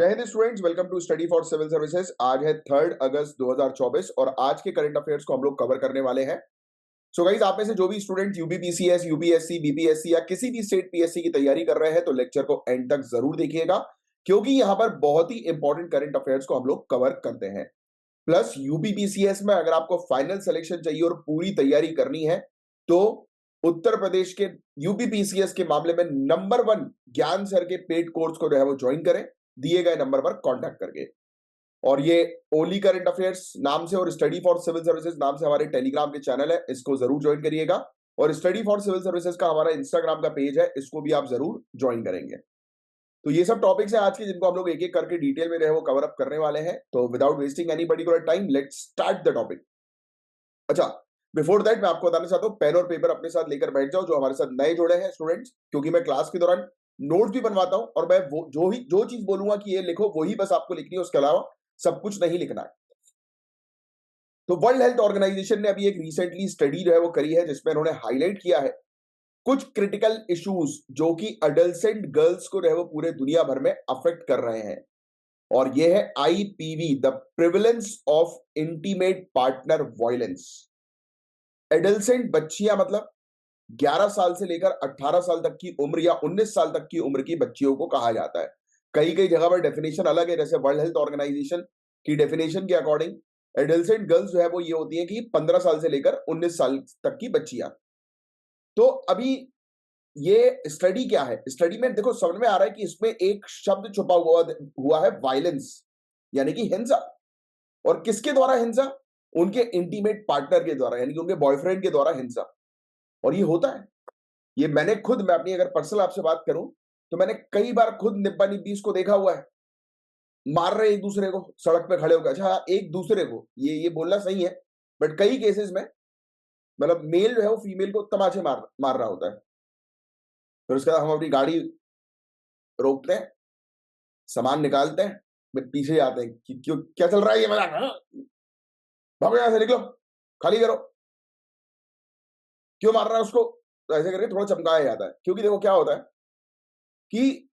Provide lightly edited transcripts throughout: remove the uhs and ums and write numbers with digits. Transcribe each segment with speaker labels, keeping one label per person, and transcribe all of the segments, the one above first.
Speaker 1: जय Hind students, welcome to study for civil services. आज है 3 अगस्त 2024 और आज के करंट अफेयर्स को हम लोग कवर करने वाले हैं। सो गाइस, आप में से जो भी स्टूडेंट यूपीपीसीएस, यूपीएससी, बीपीएससी या किसी भी स्टेट पीएससी की तैयारी कर रहे हैं तो लेक्चर को एंड तक जरूर देखिएगा, क्योंकि यहां पर बहुत ही इंपॉर्टेंट करंट अफेयर्स को हम लोग कवर करते हैं। प्लस यूपीपीसीएस में अगर आपको फाइनल सिलेक्शन चाहिए और पूरी तैयारी करनी है तो उत्तर प्रदेश के यूपीपीसीएस के मामले में नंबर 1 ज्ञान सर के पेड कोर्स को जो है वो ज्वाइन करें, दिए गए नंबर पर कांटेक्ट करके। और ये ओनली करंट अफेयर्स नाम से और स्टडी फॉर सिविल सर्विसेज नाम से हमारे टेलीग्राम के चैनल है, इसको जरूर ज्वाइन करिएगा। और स्टडी फॉर सिविल सर्विसेज का हमारा इंस्टाग्राम का पेज है, इसको भी आप जरूर ज्वाइन करेंगे। तो ये सब टॉपिक्स हैं आज के, जिनको हम लोग एक एक करके डिटेल में रहे वो कवर अप करने वाले हैं। तो without wasting any particular time, let's start the topic. अच्छा, बिफोर दैट मैं आपको बताना चाहता हूं, पेन और पेपर अपने साथ लेकर बैठ जाओ जो हमारे साथ नए जुड़े हैं स्टूडेंट्स, क्योंकि मैं क्लास के दौरान नोट्स भी बनवाता हूं और मैं वो जो चीज बोलूंगा कि ये लिखो वही बस आपको लिखनी है, उसके अलावा सब कुछ नहीं लिखना है। तो वर्ल्ड हेल्थ ऑर्गेनाइजेशन ने अभी एक रिसेंटली स्टडी जो है वो करी है, जिसमें उन्होंने हाईलाइट किया है कुछ क्रिटिकल इश्यूज जो कि अडल्सेंट गर्ल्स को जो है वो पूरे दुनिया भर में अफेक्ट कर रहे हैं। और ये है IPV, the prevalence of intimate partner violence. Adolescent बच्चियां मतलब 11 साल से लेकर 18 साल तक की उम्र या 19 साल तक की उम्र की बच्चियों को कहा जाता है। कई कई जगह पर डेफिनेशन अलग है, जैसे वर्ल्ड हेल्थ ऑर्गेनाइजेशन की डेफिनेशन के अकॉर्डिंग एडल्सेंट गर्ल्स जो है वो ये होती है कि 15 साल से लेकर 19 साल तक की बच्चियां। तो अभी ये स्टडी क्या है, स्टडी में देखो समझ में आ रहा है कि इसमें एक शब्द छुपा हुआ है, वायलेंस, यानी कि हिंसा। और किसके द्वारा हिंसा? उनके इंटीमेट पार्टनर के द्वारा, यानी कि उनके बॉयफ्रेंड के द्वारा हिंसा। और ये होता है, ये मैं अपनी अगर पर्सनल आपसे बात करूं तो मैंने कई बार खुद निब्बा निब्बी इसको देखा हुआ है। मार रहे एक दूसरे को सड़क पे खड़े होकर। अच्छा, एक दूसरे को ये बोलना सही है, बट कई केसेस में मतलब मेल जो है वो फीमेल को तमाचे मार रहा होता है। फिर उसके बाद हम अपनी गाड़ी रोकते हैं, सामान निकालते हैं, फिर पीछे आते हैं कि क्यों, क्या चल रहा है ये मजाक, हाँ? भागो यहां से, निकलो, खाली करो, क्यों मार रहा है उसको? तो ऐसे करके थोड़ा चमकाया जाता है, क्योंकि देखो क्या होता है कि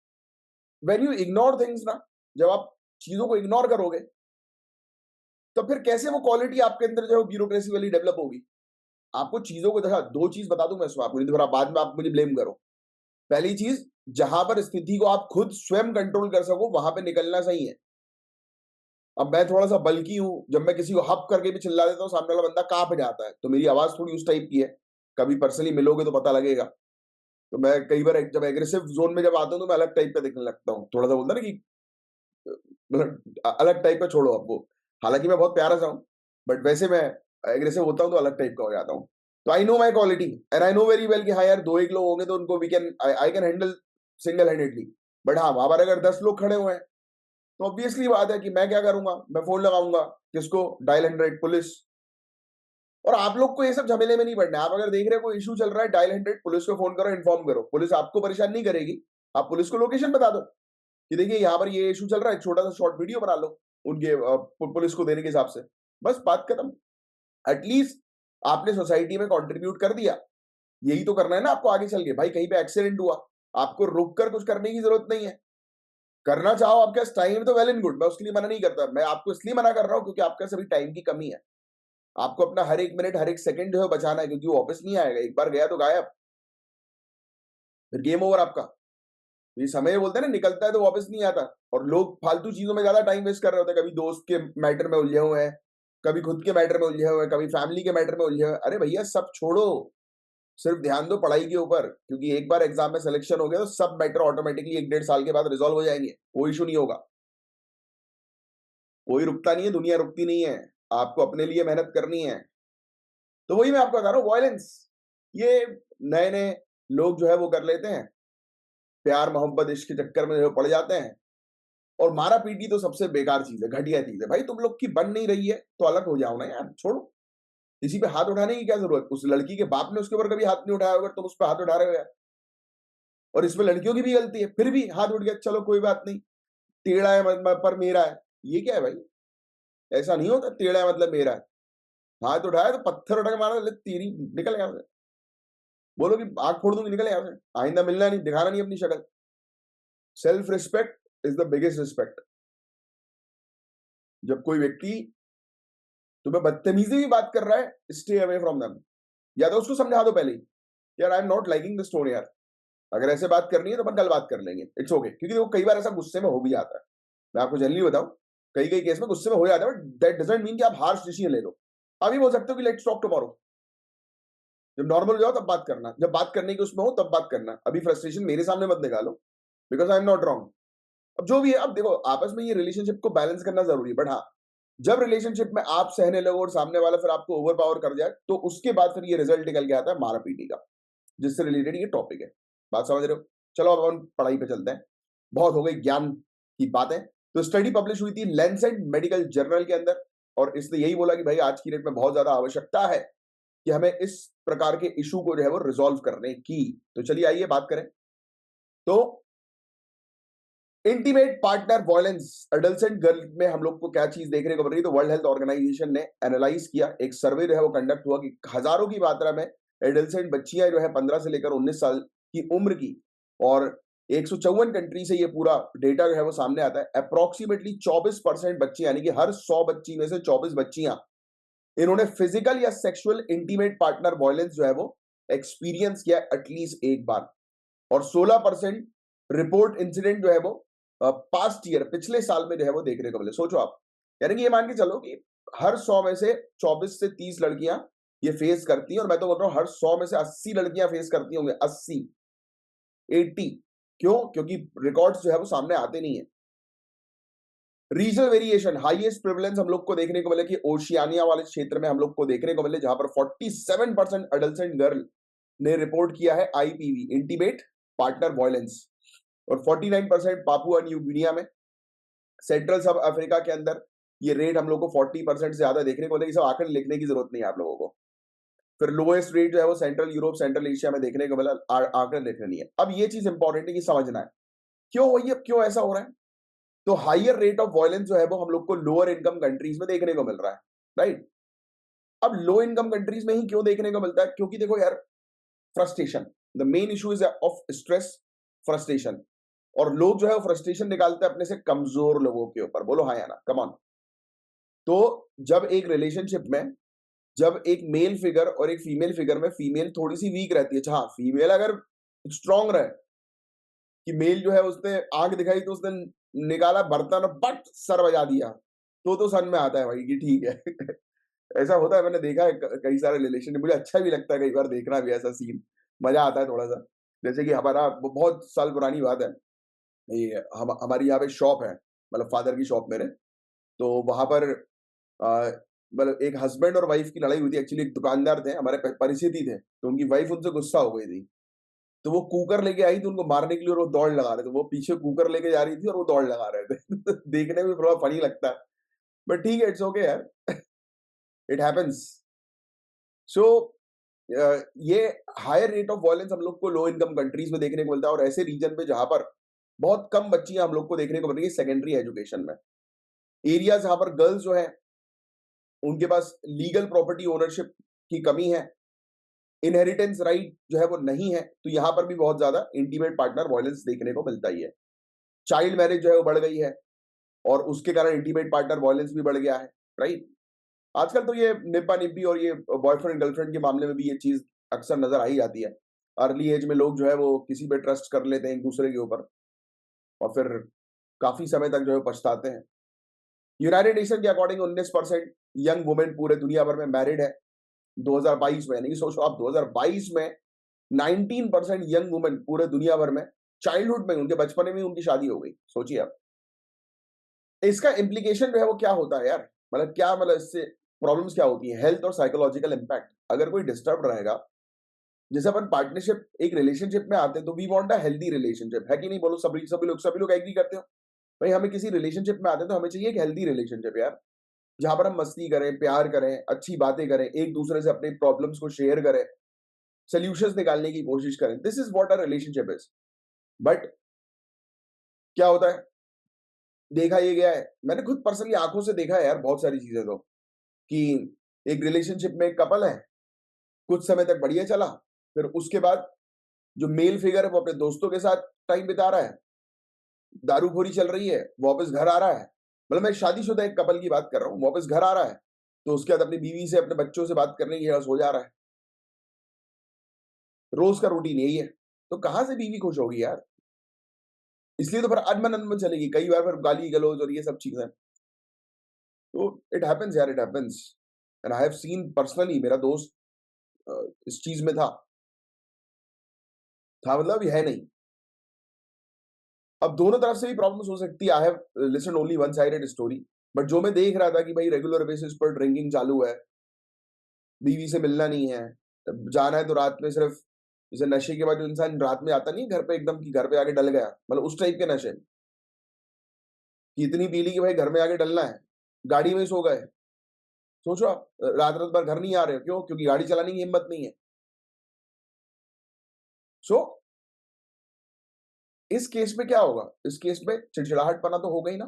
Speaker 1: व्हेन यू इग्नोर थिंग्स ना, जब आप चीजों को इग्नोर करोगे तो फिर कैसे वो क्वालिटी आपके अंदर जो है ब्यूरोक्रेसी वाली डेवलप होगी। आपको चीजों को देखा, दो चीज बता दूं मैं इसमें आपको, नहीं तो फिर आप बाद में आप मुझे ब्लेम करो। पहली चीज, जहां पर स्थिति को आप खुद स्वयं कंट्रोल कर सको वहां पे निकलना सही है। अब मैं थोड़ा सा बल्कि हूं, जब मैं किसी को हप करके भी चिल्ला देता हूं सामने वाला बंदा कांप जाता है, तो मेरी आवाज थोड़ी उस टाइप की है। कभी पर्सनली मिलोगे तो पता लगेगा। तो मैं कई बार जब एग्रेसिव जोन में जब आता हूं तो मैं अलग टाइप का दिखने लगता हूँ, थोड़ा सा बोलता ना कि मतलब अलग टाइप का छोड़ो आपको। हालांकि मैं बहुत प्यारा सा हूँ, बट वैसे मैं एग्रेसिव होता हूँ तो अलग टाइप का हो जाता हूँ। तो I know my quality and I know very well कि हाँ यार, दो एक लोग होंगे तो उनको we can I can handle single handedly. But हाँ, वहां पर अगर 10 लोग खड़े हुए हैं तो ऑब्वियसली बात है कि मैं क्या करूंगा, मैं फोन लगाऊंगा किसको, डायल 100 पुलिस। और आप लोग को ये सब झमेले में नहीं पड़ना है। आप अगर देख रहे हो कोई इशू चल रहा है, डायल 100 पुलिस को फोन करो, इन्फॉर्म करो। पुलिस आपको परेशान नहीं करेगी, आप पुलिस को लोकेशन बता दो कि देखिए यहाँ पर ये इशू चल रहा है, छोटा सा शॉर्ट वीडियो बना लो उनके पुलिस को देने के हिसाब से, बस बात खत्म। एटलीस्ट आपने सोसाइटी में कंट्रीब्यूट कर दिया। यही तो करना है ना आपको आगे चल के। भाई कहीं पे एक्सीडेंट हुआ, आपको रुक कर कुछ करने की जरूरत नहीं है। करना चाहो आपके पास टाइम तो वेल एंड गुड, मैं उसके लिए मना नहीं करता। मैं आपको इसलिए मना कर रहा हूं क्योंकि आपके पास अभी टाइम की कमी है। आपको अपना हर एक मिनट हर एक सेकंड जो है बचाना है, क्योंकि वो वापस नहीं आएगा। एक बार गया तो गायब, फिर गेम ओवर आपका। ये समय बोलते हैं ना, निकलता है तो वापस नहीं आता। और लोग फालतू चीजों में ज्यादा टाइम वेस्ट कर रहे होते हैं। कभी दोस्त के मैटर में उलझे हुए हैं, कभी खुद के मैटर में उलझे हुए हैं, कभी फैमिली के मैटर में उलझे हुए हैं। अरे भैया सब छोड़ो, सिर्फ ध्यान दो पढ़ाई के ऊपर, क्योंकि एक बार एग्जाम में सिलेक्शन हो गया तो सब मैटर ऑटोमेटिकली 1-1.5 साल के बाद रिजॉल्व हो जाएंगे, कोई इशू नहीं होगा। कोई रुकता नहीं है, दुनिया रुकती नहीं है, आपको अपने लिए मेहनत करनी है। तो वही मैं आपको बता रहा हूँ, वायलेंस ये नए नए लोग जो है वो कर लेते हैं, प्यार मोहब्बत इश्क के चक्कर में जो पड़ जाते हैं। और मारा पीटी तो सबसे बेकार चीज है, घटिया चीज है। भाई तुम लोग की बन नहीं रही है तो अलग हो जाओ ना यार, छोड़ो। किसी पे हाथ उठाने की क्या जरूरत? उस लड़की के बाप ने उसके ऊपर कभी हाथ नहीं उठाया होगा, तुम उस पर हाथ उठा रहे हो यार। और इसमें लड़कियों की भी गलती है, फिर भी हाथ उठ गया, चलो कोई बात नहीं, टेढ़ा है पर मेरा है। ये क्या है भाई? ऐसा नहीं होता, टेढ़ा है मतलब मेरा है। हाथ उठाया तो पत्थर उठा के मारा, ले तेरी, निकल यहाँ से। बोलो कि आंख फोड़ दूंगी, निकल यहाँ से, आइंदा मिलना नहीं, दिखाना नहीं अपनी शक्ल। Self respect is the biggest respect. जब कोई व्यक्ति तुम्हें बदतमीजी भी बात कर रहा है, स्टे अवे फ्रॉम देम। या तो उसको समझा दो पहले ही, यार I am not liking this tone यार, अगर ऐसे बात करनी है तो अपन कल बात कर लेंगे, इट्स ओके। क्योंकि देखो कई बार ऐसा गुस्से में हो भी जाता है, मैं आपको जनरली बताऊं, कई कई केस में गुस्से में हो जाता है, बट दैट डजंट मीन कि आप हार्श डिसीजन ले लो। अभी बोल सकते हो कि लेट्स टॉक टुमारो, जब नॉर्मल हो जाओ तब बात करना, जब बात करने की उसमें हो तब बात करना, अभी फ्रस्ट्रेशन मेरे सामने मत निकालो, because I am not wrong. अब जो भी है, अब देखो आपस में ये रिलेशनशिप को बैलेंस करना जरूरी है, बट हाँ, जब रिलेशनशिप में आप सहने लगो और सामने वाला फिर आपको ओवर पावर कर जाए, तो उसके बाद फिर ये रिजल्ट निकल के आता है मारा पीटी का, जिससे रिलेटेड ये टॉपिक है। बात समझ रहे हो? चलो अब हम पढ़ाई पे चलते हैं, बहुत हो गई ज्ञान की बातें। तो स्टडी पब्लिश हुई थी लैंसेट मेडिकल जर्नल के अंदर, और इसने यही बोला कि भाई आज की डेट में बहुत ज्यादा आवश्यकता है कि हमें इस प्रकार के इशू को जो है वो रिजॉल्व करने की। तो चलिए आइए बात करें। तो इंटीमेट पार्टनर वायलेंस एडल्सेंट गर्ल में हम लोग को क्या चीज देखने को मिल रही है? तो वर्ल्ड हेल्थ ऑर्गेनाइजेशन ने एनालाइज किया, एक सर्वे जो है वो कंडक्ट हुआ कि हजारों की मात्रा में एडल्सेंट बच्चियां जो है 15 से लेकर 19 साल की उम्र की, और 154 कंट्री से ये पूरा डेटा जो है वो सामने आता है। अप्रोक्सीमेटली 24% बच्ची, यानी कि हर 100 बच्ची में से 24 बच्चियां, इन्होंने फिजिकल या सेक्सुअल इंटीमेट पार्टनर वायलेंस जो है वो एक्सपीरियंस किया एटलीस्ट एक बार। और 16% रिपोर्ट इंसिडेंट जो है वो पास्ट ईयर, पिछले साल में जो है वो देखने को मिले। सोचो आप, यानी कि ये मान के चलो कि हर 100 में से 24 से 30 लड़कियां ये फेस करती हैं, और मैं तो बोल रहा हूं हर 100 में से 80 लड़कियां फेस करती होंगे, 80, 80। क्यों? क्योंकि रिकॉर्ड्स जो है वो सामने आते नहीं है। रीजनल वेरिएशन, हाईएस्ट प्रेवलेंस हम लोग को देखने को मिले कि ओशियानिया वाले क्षेत्र में हम लोग को देखने को मिले, जहां पर 47% एडल्सेंट गर्ल ने रिपोर्ट किया है आईपीवी, इंटीमेट पार्टनर वायलेंस, और 49% पापुआ न्यू गिनिया में। सेंट्रल सब अफ्रीका के अंदर ये रेट हम लोग को 40% से ज्यादा देखने को मिलेगा। सब आंकड़े लिखने की जरूरत नहीं है आप लोगों को। फिर लोएस्ट रेट जो है वो सेंट्रल यूरोप, सेंट्रल एशिया में देखने को मिला, आंकड़े लिखने नहीं है। अब ये चीज इंपॉर्टेंट है कि समझना है क्यों हो, ये क्यों ऐसा हो रहा है। तो हाइयर रेट ऑफ वायलेंस जो है वो हम लोग को लोअर इनकम कंट्रीज में देखने को मिल रहा है, राइट। अब लो इनकम कंट्रीज में ही क्यों देखने को मिलता है? क्योंकि देखो यार, frustration, the main issue is of stress, frustration. और लोग जो है वो फ्रस्ट्रेशन निकालते हैं अपने से कमजोर लोगों के ऊपर। बोलो हाँ या ना, कम ऑन। तो जब एक रिलेशनशिप में, जब एक मेल फिगर और एक फीमेल फिगर में फीमेल थोड़ी सी वीक रहती है, अच्छा हाँ, फीमेल अगर स्ट्रांग रहे कि मेल जो है उसने आंख दिखाई तो उसने निकाला बर्तन और बट सर बजा दिया, तो सन में आता है भाई कि ठीक है। ऐसा होता है, मैंने देखा है कई सारे रिलेशन में। मुझे अच्छा भी लगता है कई बार देखना भी ऐसा सीन, मजा आता है थोड़ा सा। जैसे कि हमारा बहुत साल पुरानी बात है, ये हमारी यहाँ पे शॉप है, मतलब फादर की शॉप मेरे। तो वहां पर मतलब एक हस्बैंड और वाइफ की लड़ाई हुई थी। एक्चुअली एक दुकानदार थे हमारे परिचित ही थे, तो उनकी वाइफ उनसे गुस्सा हो गई थी, तो वो कुकर लेके आई थी उनको मारने के लिए, और वो दौड़ लगा रहे थे। वो पीछे कुकर लेके जा रही थी और वो दौड़ लगा रहे थे। देखने में थोड़ा फनी लगता है, बट ठीक है, इट्स ओके यार, इट हैपेंस। सो ये हायर रेट ऑफ वायलेंस हम लोग को लो इनकम कंट्रीज में देखने को मिलता है, और ऐसे रीजन पे जहां पर बहुत कम बच्चियां हम लोग को देखने को मिल रही है सेकेंडरी एजुकेशन में। एरिया जहां पर गर्ल्स जो है उनके पास लीगल प्रॉपर्टी ओनरशिप की कमी है, इनहेरिटेंस राइट जो है वो नहीं है, तो यहां पर भी बहुत ज्यादा इंटीमेट पार्टनर वायलेंस देखने को मिलता ही है। चाइल्ड मैरिज जो है वो बढ़ गई है, और उसके कारण इंटीमेट पार्टनर वायलेंस भी बढ़ गया है, राइट। आजकल तो ये निब्बा निब्बी और ये बॉयफ्रेंड गर्लफ्रेंड के मामले में भी ये चीज अक्सर नजर आ ही जाती है। अर्ली एज में लोग जो है वो किसी पे ट्रस्ट कर लेते हैं एक दूसरे के ऊपर, और फिर काफी समय तक जो है पछताते हैं। यूनाइटेड नेशन के अकॉर्डिंग 19% यंग वुमेन पूरे दुनिया भर में मैरिड है 2022 में, यानी कि सोचो आप 2022 में 19% यंग वुमेन पूरे दुनिया भर में चाइल्डहुड में, उनके बचपने में उनकी शादी हो गई। सोचिए आप, इसका इम्प्लीकेशन जो है वो क्या होता है यार, मतलब क्या, मतलब इससे प्रॉब्लम्स क्या होती है, हेल्थ और साइकोलॉजिकल इम्पैक्ट। अगर कोई डिस्टर्ब रहेगा, जैसे अपन पार्टनरशिप एक रिलेशनशिप में आते हैं तो we want a healthy relationship, है कि नहीं? बोलो, सभी लोग एग्री करते हो भाई, हमें किसी रिलेशनशिप में आते हैं तो हमें चाहिए एक हेल्दी रिलेशनशिप यार, जहां पर हम मस्ती करें, प्यार करें, अच्छी बातें करें, एक दूसरे से अपने प्रॉब्लम्स को शेयर करें, सोल्यूशंस निकालने की कोशिश करें। This is what a relationship is. But क्या होता है, देखा ये गया है, मैंने खुद पर्सनली आंखों से देखा है यार बहुत सारी चीजें, तो कि एक रिलेशनशिप में एक कपल है, कुछ समय तक बढ़िया चला, फिर उसके बाद जो मेल फिगर है वो अपने दोस्तों के साथ टाइम बिता रहा है, दारूखोरी चल रही है, वापस घर आ रहा है, मतलब मैं शादीशुदा एक कपल की बात कर रहा हूँ, वापस घर आ रहा है, तो उसके बाद अपनी बीवी से, अपने बच्चों से बात करने की सो जा रहा है। रोज का रूटीन यही है। तो कहाँ से बीवी खुश होगी यार? इसलिए तो फिर अनबन-अनबन चलेगी, कई बार फिर गाली-गलौज और ये सब चीज़ें। तो इट हैपेंस यार, it happens and I have seen personally, मेरा दोस्त इस चीज़ में था मतलब है नहीं। अब दोनों तरफ से भी प्रॉब्लम्स हो सकती है। I have listened only one sided story, but जो मैं देख रहा था कि भाई रेगुलर बेसिस पर ड्रिंकिंग चालू है, बीवी से मिलना नहीं है, जाना है तो रात में सिर्फ, जैसे नशे के बाद जो इंसान रात में आता नहीं है घर पे एकदम, कि घर पे आके डल गया, मतलब उस टाइप के नशे, कि इतनी पी ली कि भाई घर में आके डलना है, गाड़ी में ही सो गए। सोचो आप, रात-रात भर घर नहीं आ रहे हो, क्यों? क्योंकि गाड़ी चलाने की हिम्मत नहीं है। सो इस केस में क्या होगा? इस केस में चिड़चिड़ाहटपना तो होगा ही ना,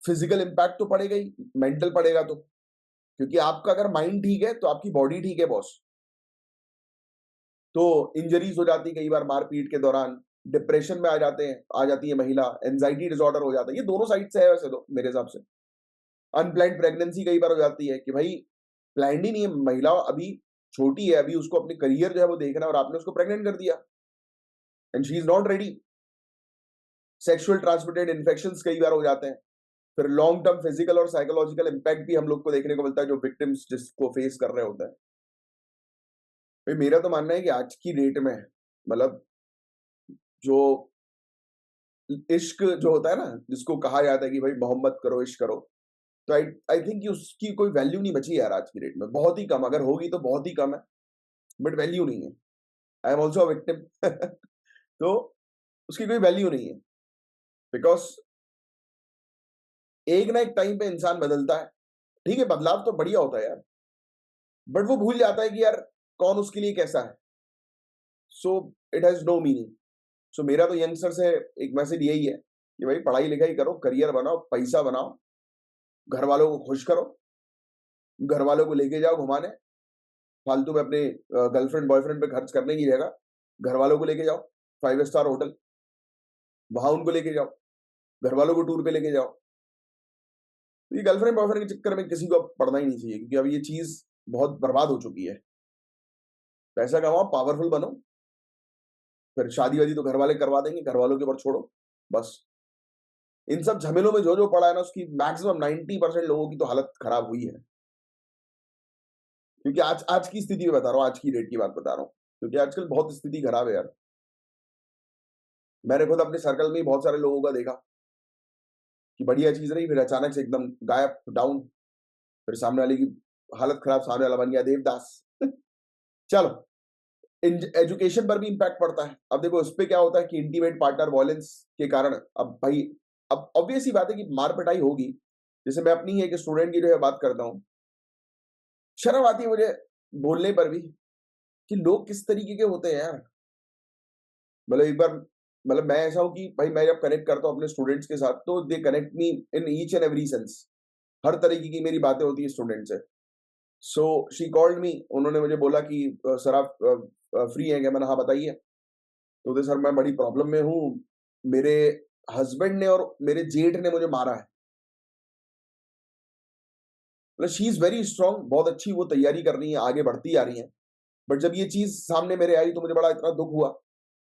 Speaker 1: फिजिकल इम्पैक्ट तो पड़ेगा ही, मेंटल पड़ेगा तो, क्योंकि आपका अगर माइंड ठीक है, तो आपकी बॉडी ठीक है बॉस। तो इंजरीज हो जाती है कई बार मारपीट के दौरान, डिप्रेशन में आ जाती है महिला, एंजाइटी डिसऑर्डर हो जाता है। ये दोनों साइड से है वैसे तो मेरे हिसाब से। अनप्लान्ड प्रेगनेंसी कई बार हो जाती है कि भाई प्लान्ड ही नहीं है, महिला अभी छोटी है, अभी उसको अपने करियर जो है वो देखना है और आपने उसको प्रेग्नेंट कर दिया and she is not ready. Sexual transmitted infections कई बार हो जाते हैं। फिर लॉन्ग टर्म फिजिकल और साइकोलॉजिकल इम्पैक्ट भी हम लोग को देखने को मिलता है, जो विक्टिम्स जिसको फेस कर रहे होते हैं। भाई मेरा तो मानना है कि आज की डेट में, मतलब जो इश्क जो होता है ना, जिसको कहा जाता है कि भाई मोहब्बत करो, इश्क करो, तो आई आई थिंक कि उसकी कोई वैल्यू नहीं बची यार आज की डेट में। बहुत ही कम, अगर होगी तो बहुत ही कम है, बट वैल्यू नहीं है। I am also a victim. तो उसकी कोई वैल्यू नहीं है, बिकॉज एक ना एक टाइम पे इंसान बदलता है। ठीक है, बदलाव तो बढ़िया होता है यार, बट वो भूल जाता है कि यार कौन उसके लिए कैसा है। So it has no meaning. So मेरा तो यंगस्टर से एक मैसेज यही है कि भाई पढ़ाई लिखाई करो, करियर बनाओ, पैसा बनाओ, घर वालों को खुश करो, घर वालों को लेके जाओ घुमाने, फालतू में अपने गर्लफ्रेंड बॉयफ्रेंड पे खर्च करने की जगह घर वालों को लेके जाओ, 5 स्टार होटल, वहां उनको लेके जाओ, घर वालों को टूर पे लेके जाओ। तो ये गर्लफ्रेंड बॉयफ्रेंड के चक्कर में किसी को अब पड़ना ही नहीं चाहिए, क्योंकि अब ये चीज बहुत बर्बाद हो चुकी है। पैसा कमाओ, पावरफुल बनो, फिर शादी वादी तो घर वाले करवा देंगे, घर वालों के ऊपर छोड़ो बस। इन सब झमेलों में जो जो पड़ा है ना, उसकी मैक्सिमम 90% लोगों की तो हालत खराब हुई है। क्योंकि आज आज की स्थिति में बता रहा हूँ, आज की डेट की बात बता रहा हूँ, क्योंकि आजकल बहुत स्थिति खराब है यार। मैंने खुद अपने सर्कल में ही बहुत सारे लोगों का देखा कि बढ़िया चीज रही, फिर अचानक से एकदम गायब, डाउन, फिर सामने वाले की हालत खराब, सामने वाला बन गया देवदास। चलो, एजुकेशन पर भी इम्पैक्ट पड़ता है। अब देखो इस पे क्या होता है कि इंटीमेट पार्टनर वॉयलेंस के कारण, अब भाई, अब ऑब्वियस ही बात है कि मार पिटाई होगी। जैसे मैं अपनी ही एक स्टूडेंट की जो है बात करता हूँ, शर्म आती है मुझे बोलने पर भी कि लोग किस तरीके के होते हैं यार। मतलब एक बार, मतलब मैं ऐसा हूँ कि भाई मैं जब कनेक्ट करता हूँ अपने स्टूडेंट्स के साथ, तो they connect me in each and every sense. हर तरीके की मेरी बातें होती है स्टूडेंट से। सो शी कॉल्ड मी, उन्होंने मुझे बोला कि सर आप फ्री हैं क्या? मैंने हाँ बताइए। तो बोलते सर मैं बड़ी प्रॉब्लम में हूँ, मेरे हस्बैंड ने और मेरे जेठ ने मुझे मारा है। मतलब शी इज वेरी स्ट्रांग, बहुत अच्छी वो तैयारी कर रही है, आगे बढ़ती आ रही है। बट जब ये चीज सामने मेरे आई तो मुझे बड़ा इतना दुख हुआ।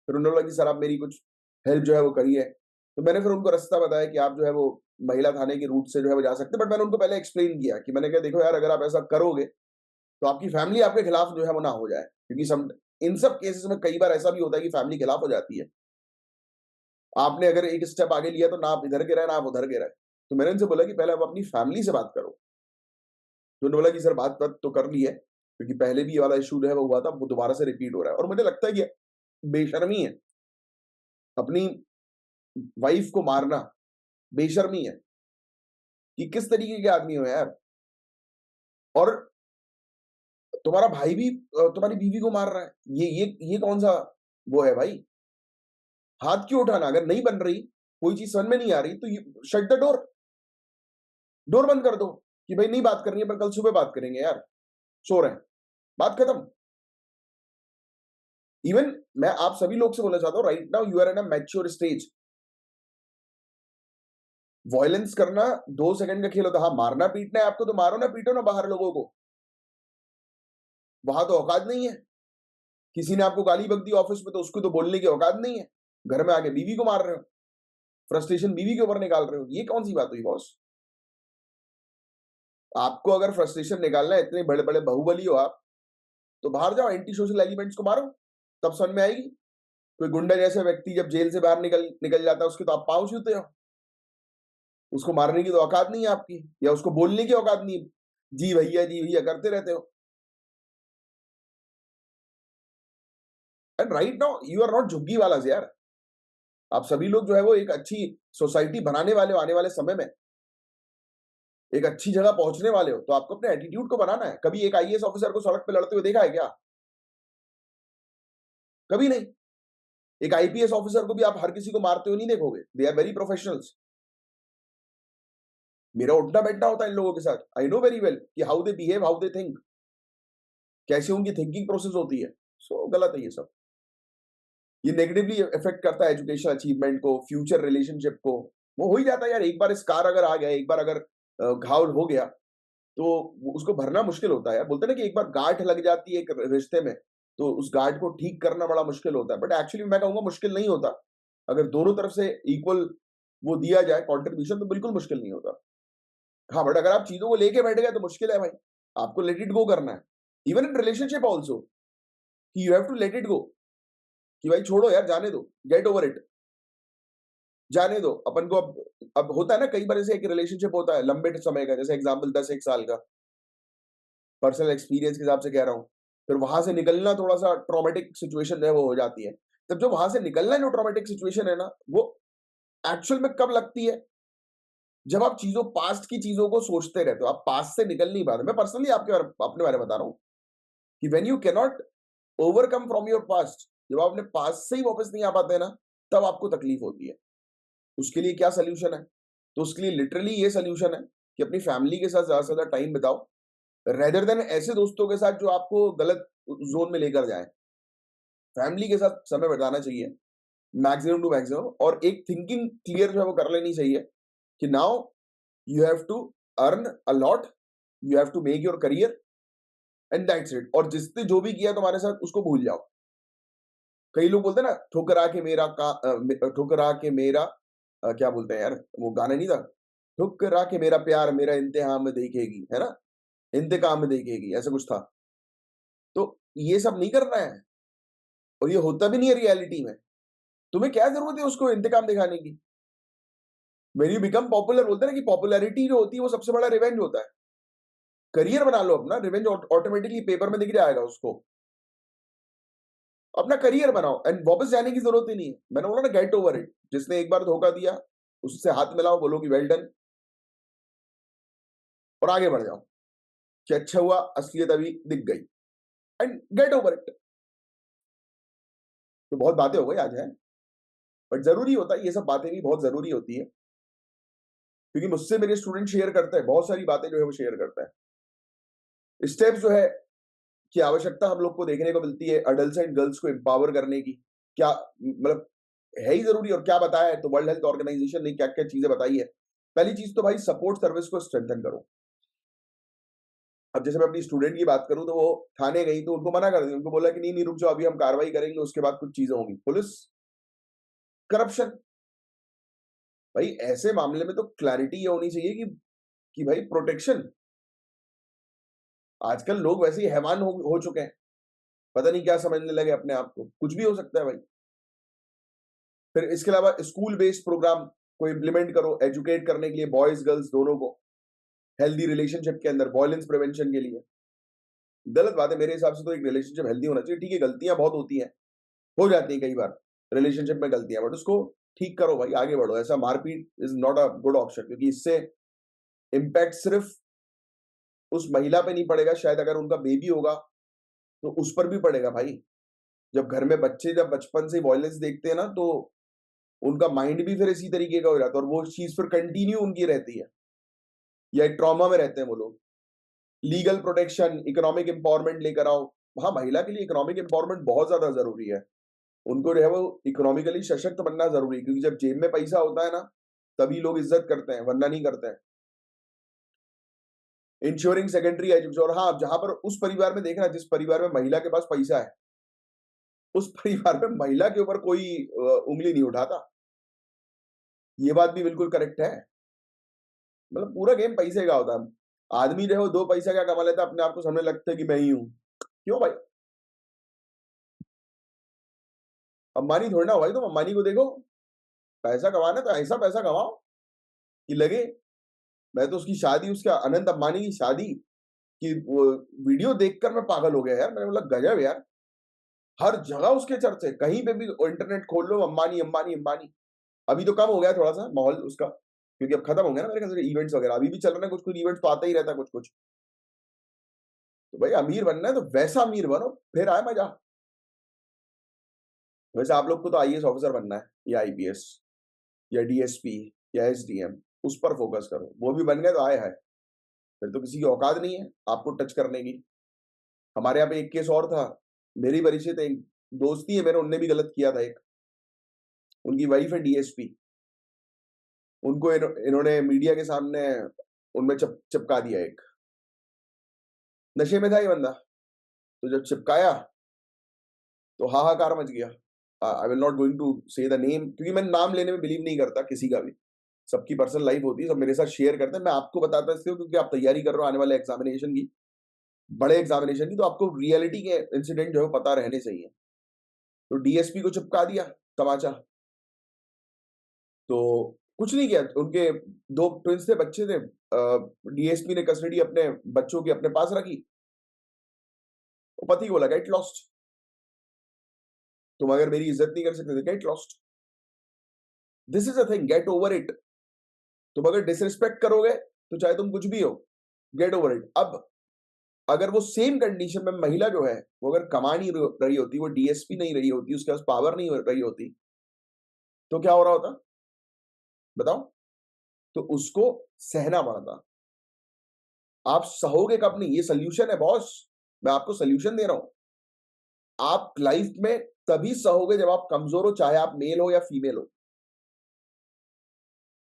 Speaker 1: फिर उन्होंने बोला कि सर आप मेरी कुछ हेल्प जो है वो करिए। तो मैंने फिर उनको रास्ता बताया कि आप जो है वो महिला थाने के रूट से जो है वो जा सकते हैं। बट मैंने उनको पहले एक्सप्लेन किया कि मैंने कहा देखो यार, अगर आप ऐसा करोगे तो आपकी फैमिली आपके खिलाफ जो है वो ना हो जाए, क्योंकि सम इन सब केसेस में कई बार ऐसा भी होता है कि फैमिली खिलाफ हो जाती है। आपने अगर एक स्टेप आगे लिया तो ना आप इधर के रहे ना आप उधर के रहे। तो मैंने उनसे बोला कि पहले आप अपनी फैमिली से बात करो। तो उन्होंने बोला कि सर बात बात तो कर ली है, क्योंकि पहले भी ये वाला इशू जो है वो हुआ था, वो दोबारा से रिपीट हो रहा है। और मुझे लगता है कि बेशर्मी है, अपनी वाइफ को मारना बेशर्मी है, कि किस तरीके के आदमी हो यार। और तुम्हारा भाई भी तुम्हारी बीवी को मार रहा है, ये कौन सा वो है भाई? हाथ क्यों उठाना? अगर नहीं बन रही, कोई चीज समझ में नहीं आ रही, तो शट द डोर, डोर बंद कर दो कि भाई नहीं बात करनी है, पर कल सुबह बात करेंगे यार, सो रहे हैं, बात खत्म। इवन मैं आप सभी लोग से बोलना चाहता हूँ, right now you are in a mature stage. Violence करना 2 सेकंड का खेल होता है। हाँ, मारना पीटना है आपको तो मारो ना, पीटो ना बाहर लोगों को। वहां तो औकात नहीं है। किसी ने आपको गाली बक दी ऑफिस में तो उसको तो बोलने की औकात नहीं है। घर में आके बीवी को मार रहे हो, फ्रस्ट्रेशन बीवी के ऊपर निकाल रहे हो, ये कौन सी बात हुई बॉस? आपको अगर फ्रस्ट्रेशन निकालना है, इतने बड़े बड़े बाहुबली हो आप, तो बाहर जाओ, एंटी सोशल एलिमेंट्स को मारो, तब समझ में आएगी। कोई गुंडा जैसे व्यक्ति जब जेल से बाहर निकल निकल जाता है, उसके तो आप पांव छूते हो। उसको मारने की तो औकात नहीं है आपकी, या उसको बोलने की औकात नहीं है। जी भैया करते रहते हो। And right now you are not झुग्गी वाला यार। आप सभी लोग जो है वो एक अच्छी सोसाइटी बनाने वाले हो, आने वाले समय में एक अच्छी जगह पहुंचने वाले हो, तो आपको अपने एटीट्यूड को बनाना है। कभी एक आईएएस ऑफिसर को सड़क पे लड़ते हुए देखा है क्या? कभी नहीं। एक आईपीएस ऑफिसर को भी आप हर किसी को मारते हुए नहीं देखोगे। They are very professionals. मेरा उठना बैठना होता है इन लोगों के साथ। आई नो वेरी वेल कि how they behave, how they think, कैसे उनकी थिंकिंग प्रोसेस होती है। सो गलत है ये सब। ये नेगेटिवली इफेक्ट करता है एजुकेशन अचीवमेंट को, फ्यूचर रिलेशनशिप को। वो हो ही जाता है यार, एक बार स्कार अगर आ गया, एक बार अगर घाव हो गया, तो उसको भरना मुश्किल होता है यार। बोलते हैं ना कि एक बार गांठ लग जाती है एक रिश्ते में, तो उस गांठ को ठीक करना बड़ा मुश्किल होता है। बट एक्चुअली मैं कहूंगा मुश्किल नहीं होता। अगर दोनों तरफ से इक्वल वो दिया जाए कंट्रीब्यूशन, तो बिल्कुल मुश्किल नहीं होता। हाँ, बट अगर आप चीजों को लेके बैठ गए तो मुश्किल है भाई। आपको लेट इट गो करना है। इवन इन रिलेशनशिप ऑल्सो, कि you have to let it go, कि भाई छोड़ो यार, जाने दो, गेट ओवर इट, जाने दो अपन को। अब होता है ना, कई बार जैसे एक रिलेशनशिप होता है लंबे समय का, जैसे एग्जाम्पल 10 1 साल का, पर्सनल एक्सपीरियंस के हिसाब से कह रहा हूँ। फिर वहां से निकलना थोड़ा सा ट्रॉमेटिक सिचुएशन जो है वो हो जाती है। तब जो वहां से निकलना जो ट्रॉमेटिक सिचुएशन है ना, वो एक्चुअल में कब लगती है? जब आप चीजों पास्ट की चीजों को सोचते रहते हो, आप पास्ट से निकल नहीं पाते। मैं पर्सनली अपने बारे में बता रहा हूँ कि when you can not overcome from your past, जब आप अपने पास्ट से ही वापस नहीं आ पाते ना, तब आपको तकलीफ होती है। उसके लिए क्या सोल्यूशन है? तो उसके लिए लिटरली ये सोल्यूशन है कि अपनी फैमिली के साथ ज्यादा से ज्यादा टाइम बिताओ, रेदर देन ऐसे दोस्तों के साथ जो आपको गलत जोन में लेकर जाए। फैमिली के साथ समय बिताना चाहिए मैक्सिमम टू मैक्सिमम, और एक थिंकिंग क्लियर जो है वो कर लेनी चाहिए कि now you have to earn a lot, you have to make your career, and that's it. और जिसने जो भी किया तुम्हारे साथ उसको भूल जाओ। कई लोग बोलते हैं ना, ठुकरा के मेरा ठुकरा के मेरा क्या बोलते हैं यार, वो गाना नहीं था, ठुकरा के मेरा प्यार मेरा इंतहाम में देखेगी, है ना, इंतकाम में देखेगी, ऐसा कुछ था। तो ये सब नहीं करना है, और ये होता भी नहीं है रियलिटी में। तुम्हें क्या जरूरत है उसको इंतकाम दिखाने की? व्हेन यू बिकम पॉपुलर, बोलते हैं ना कि पॉपुलैरिटी जो होती है वो सबसे बड़ा रिवेंज होता है। करियर बना लो अपना, रिवेंज ऑटोमेटिकली पेपर में दिख जाएगा उसको। अपना करियर बनाओ, एंड वापस जाने की जरूरत ही नहीं है। मैंने बोला ना, गेट ओवर इट। जिसने एक बार धोखा दिया, उससे हाथ मिलाओ, बोलो कि वेल डन, और आगे बढ़ जाओ कि अच्छा हुआ असलियत अभी दिख गई, एंड गेट ओवर इट। तो बहुत बातें हो गई आज है, बट जरूरी होता है, ये सब बातें भी बहुत जरूरी होती है, क्योंकि मुझसे मेरे स्टूडेंट शेयर करते हैं, बहुत सारी बातें जो है वो शेयर करते हैं। स्टेप्स जो है की आवश्यकता हम लोग को देखने को मिलती है अडल्ट्स एंड गर्ल्स को एम्पावर करने की। क्या मतलब है ही जरूरी, और क्या बताया है तो वर्ल्ड हेल्थ ऑर्गेनाइजेशन ने क्या क्या चीजें बताई है। पहली चीज तो भाई सपोर्ट सर्विस को स्ट्रेंथन करो। अब जैसे मैं अपनी स्टूडेंट की बात करूं, तो वो थाने गई तो उनको मना कर दिया, उनको बोला कि नहीं नहीं रुक जाओ, अभी हम कार्रवाई करेंगे, उसके बाद कुछ चीजें होंगी। पुलिस करप्शन, भाई ऐसे मामले में तो क्लैरिटी ये होनी चाहिए कि भाई प्रोटेक्शन। आजकल लोग वैसे ही हैवान हो चुके हैं, पता नहीं क्या समझने लगे अपने आप को, कुछ भी हो सकता है भाई। फिर इसके अलावा स्कूल बेस्ड प्रोग्राम को इम्प्लीमेंट करो, एजुकेट करने के लिए बॉयज गर्ल्स दोनों को, हेल्दी रिलेशनशिप के अंदर वायलेंस प्रिवेंशन के लिए। गलत बात है मेरे हिसाब से, तो एक रिलेशनशिप हेल्दी होना चाहिए। ठीक है, गलतियां बहुत होती हैं, हो जाती है कई बार रिलेशनशिप में गलतियां, बट उसको ठीक करो भाई, आगे बढ़ो। ऐसा मारपीट is not a good option, क्योंकि इससे इम्पैक्ट सिर्फ उस महिला पे नहीं पड़ेगा, शायद अगर उनका बेबी होगा तो उस पर भी पड़ेगा भाई। जब घर में बच्चे जब बचपन से वायलेंस देखते हैं ना, तो उनका माइंड भी फिर इसी तरीके का हो जाता है, और वो चीज फिर कंटिन्यू उनकी रहती है, या एक ट्रॉमा में रहते हैं वो लोग। लीगल प्रोटेक्शन, इकोनॉमिक एम्पावरमेंट लेकर आओ। हाँ, महिला के लिए इकोनॉमिक एम्पावरमेंट बहुत ज्यादा जरूरी है। उनको जो है वो इकोनॉमिकली सशक्त बनना जरूरी है, क्योंकि जब जेब में पैसा होता है ना, तभी लोग इज्जत करते हैं, वरना नहीं करते हैं। इंश्योरिंग सेकेंडरी एजुकेशन, और हाँ, जहां पर उस परिवार में देखना जिस परिवार में महिला के पास पैसा है, उस परिवार में महिला के ऊपर कोई उंगली नहीं उठाता। ये बात भी बिल्कुल करेक्ट है। मतलब पूरा गेम पैसे का होता है। आदमी जो है वो 2 पैसा क्या कमा लेता है, अपने आप को समझने लगता है कि मैं ही हूँ। क्यों भाई? अंबानी थोड़ी ना हो भाई, तुम अंबानी को देखो, पैसा कमाना है तो ऐसा पैसा कमाओ कि लगे। मैं तो उसकी शादी, उसका अनंत अंबानी की शादी की वो वीडियो देखकर मैं पागल हो गया यार। मैंने बोला गजब यार, हर जगह उसके चर्चे, कहीं पे भी इंटरनेट खोल लो अंबानी, अंबानी, अंबानी। अभी तो कम हो गया थोड़ा-सा माहौल उसका, क्योंकि अब खत्म हो गया ना मेरे ख्याल से इवेंट्स वगैरह। अभी भी चल रहे हैं कुछ-कुछ इवेंट्स, तो आता ही रहता है कुछ-कुछ। तो भाई अमीर बनना है तो वैसा अमीर बनो, फिर आए मजा। वैसे आप लोग को तो आईएएस ऑफिसर बनना है, या आईपीएस, या डीएसपी, या एसडीएम, उस पर फोकस करो। वो भी बन गए तो आए हाय, फिर तो किसी की औकात नहीं है आपको टच करने की। हमारे यहाँ पे एक केस और था, मेरी परिचित एक दोस्ती है मेरे, उनने भी गलत किया था एक। उनकी वाइफ है डीएसपी, उनको इन्होंने मीडिया के सामने उनमें चिपका दिया एक। नशे में था ये बंदा, तो जब चिपकाया तो हाहाकार मच गया। I will not going to say the name, क्योंकि मैं नाम लेने में बिलीव नहीं करता किसी का भी। सबकी पर्सनल लाइफ होती है, सब मेरे साथ शेयर करते हैं। मैं आपको बताता इसलिए क्योंकि आप तैयारी कर रहे हो आने वाले एग्जामिनेशन की, बड़े एग्जामिनेशन की, तो आपको रियलिटी के इंसिडेंट जो है पता रहने चाहिए। तो डीएसपी को चिपका दिया तमाचा। तो कुछ नहीं किया, उनके 2 ट्विन्स थे, बच्चे थे। डीएसपी ने कस्टडी अपने बच्चों की अपने पास रखी। वो पति को बोला गेट लॉस्ट, तुम अगर मेरी इज्जत नहीं कर सकते तो get lost. This is a thing, get over it. तुम अगर डिसरिस्पेक्ट करोगे तो चाहे तुम कुछ भी हो, गेट ओवर इट। अब अगर वो सेम कंडीशन में महिला जो है, वो अगर कमा नहीं रही होती, वो डीएसपी नहीं रही होती, उसके पास पावर नहीं रही होती, तो क्या हो रहा होता बताओ? तो उसको सहना पड़ता। आप सहोगे कब नहीं, ये सोल्यूशन है बॉस। मैं आपको सोल्यूशन दे रहा हूं। आप लाइफ में तभी सहोगे जब आप कमजोर हो, चाहे आप मेल हो या फीमेल हो।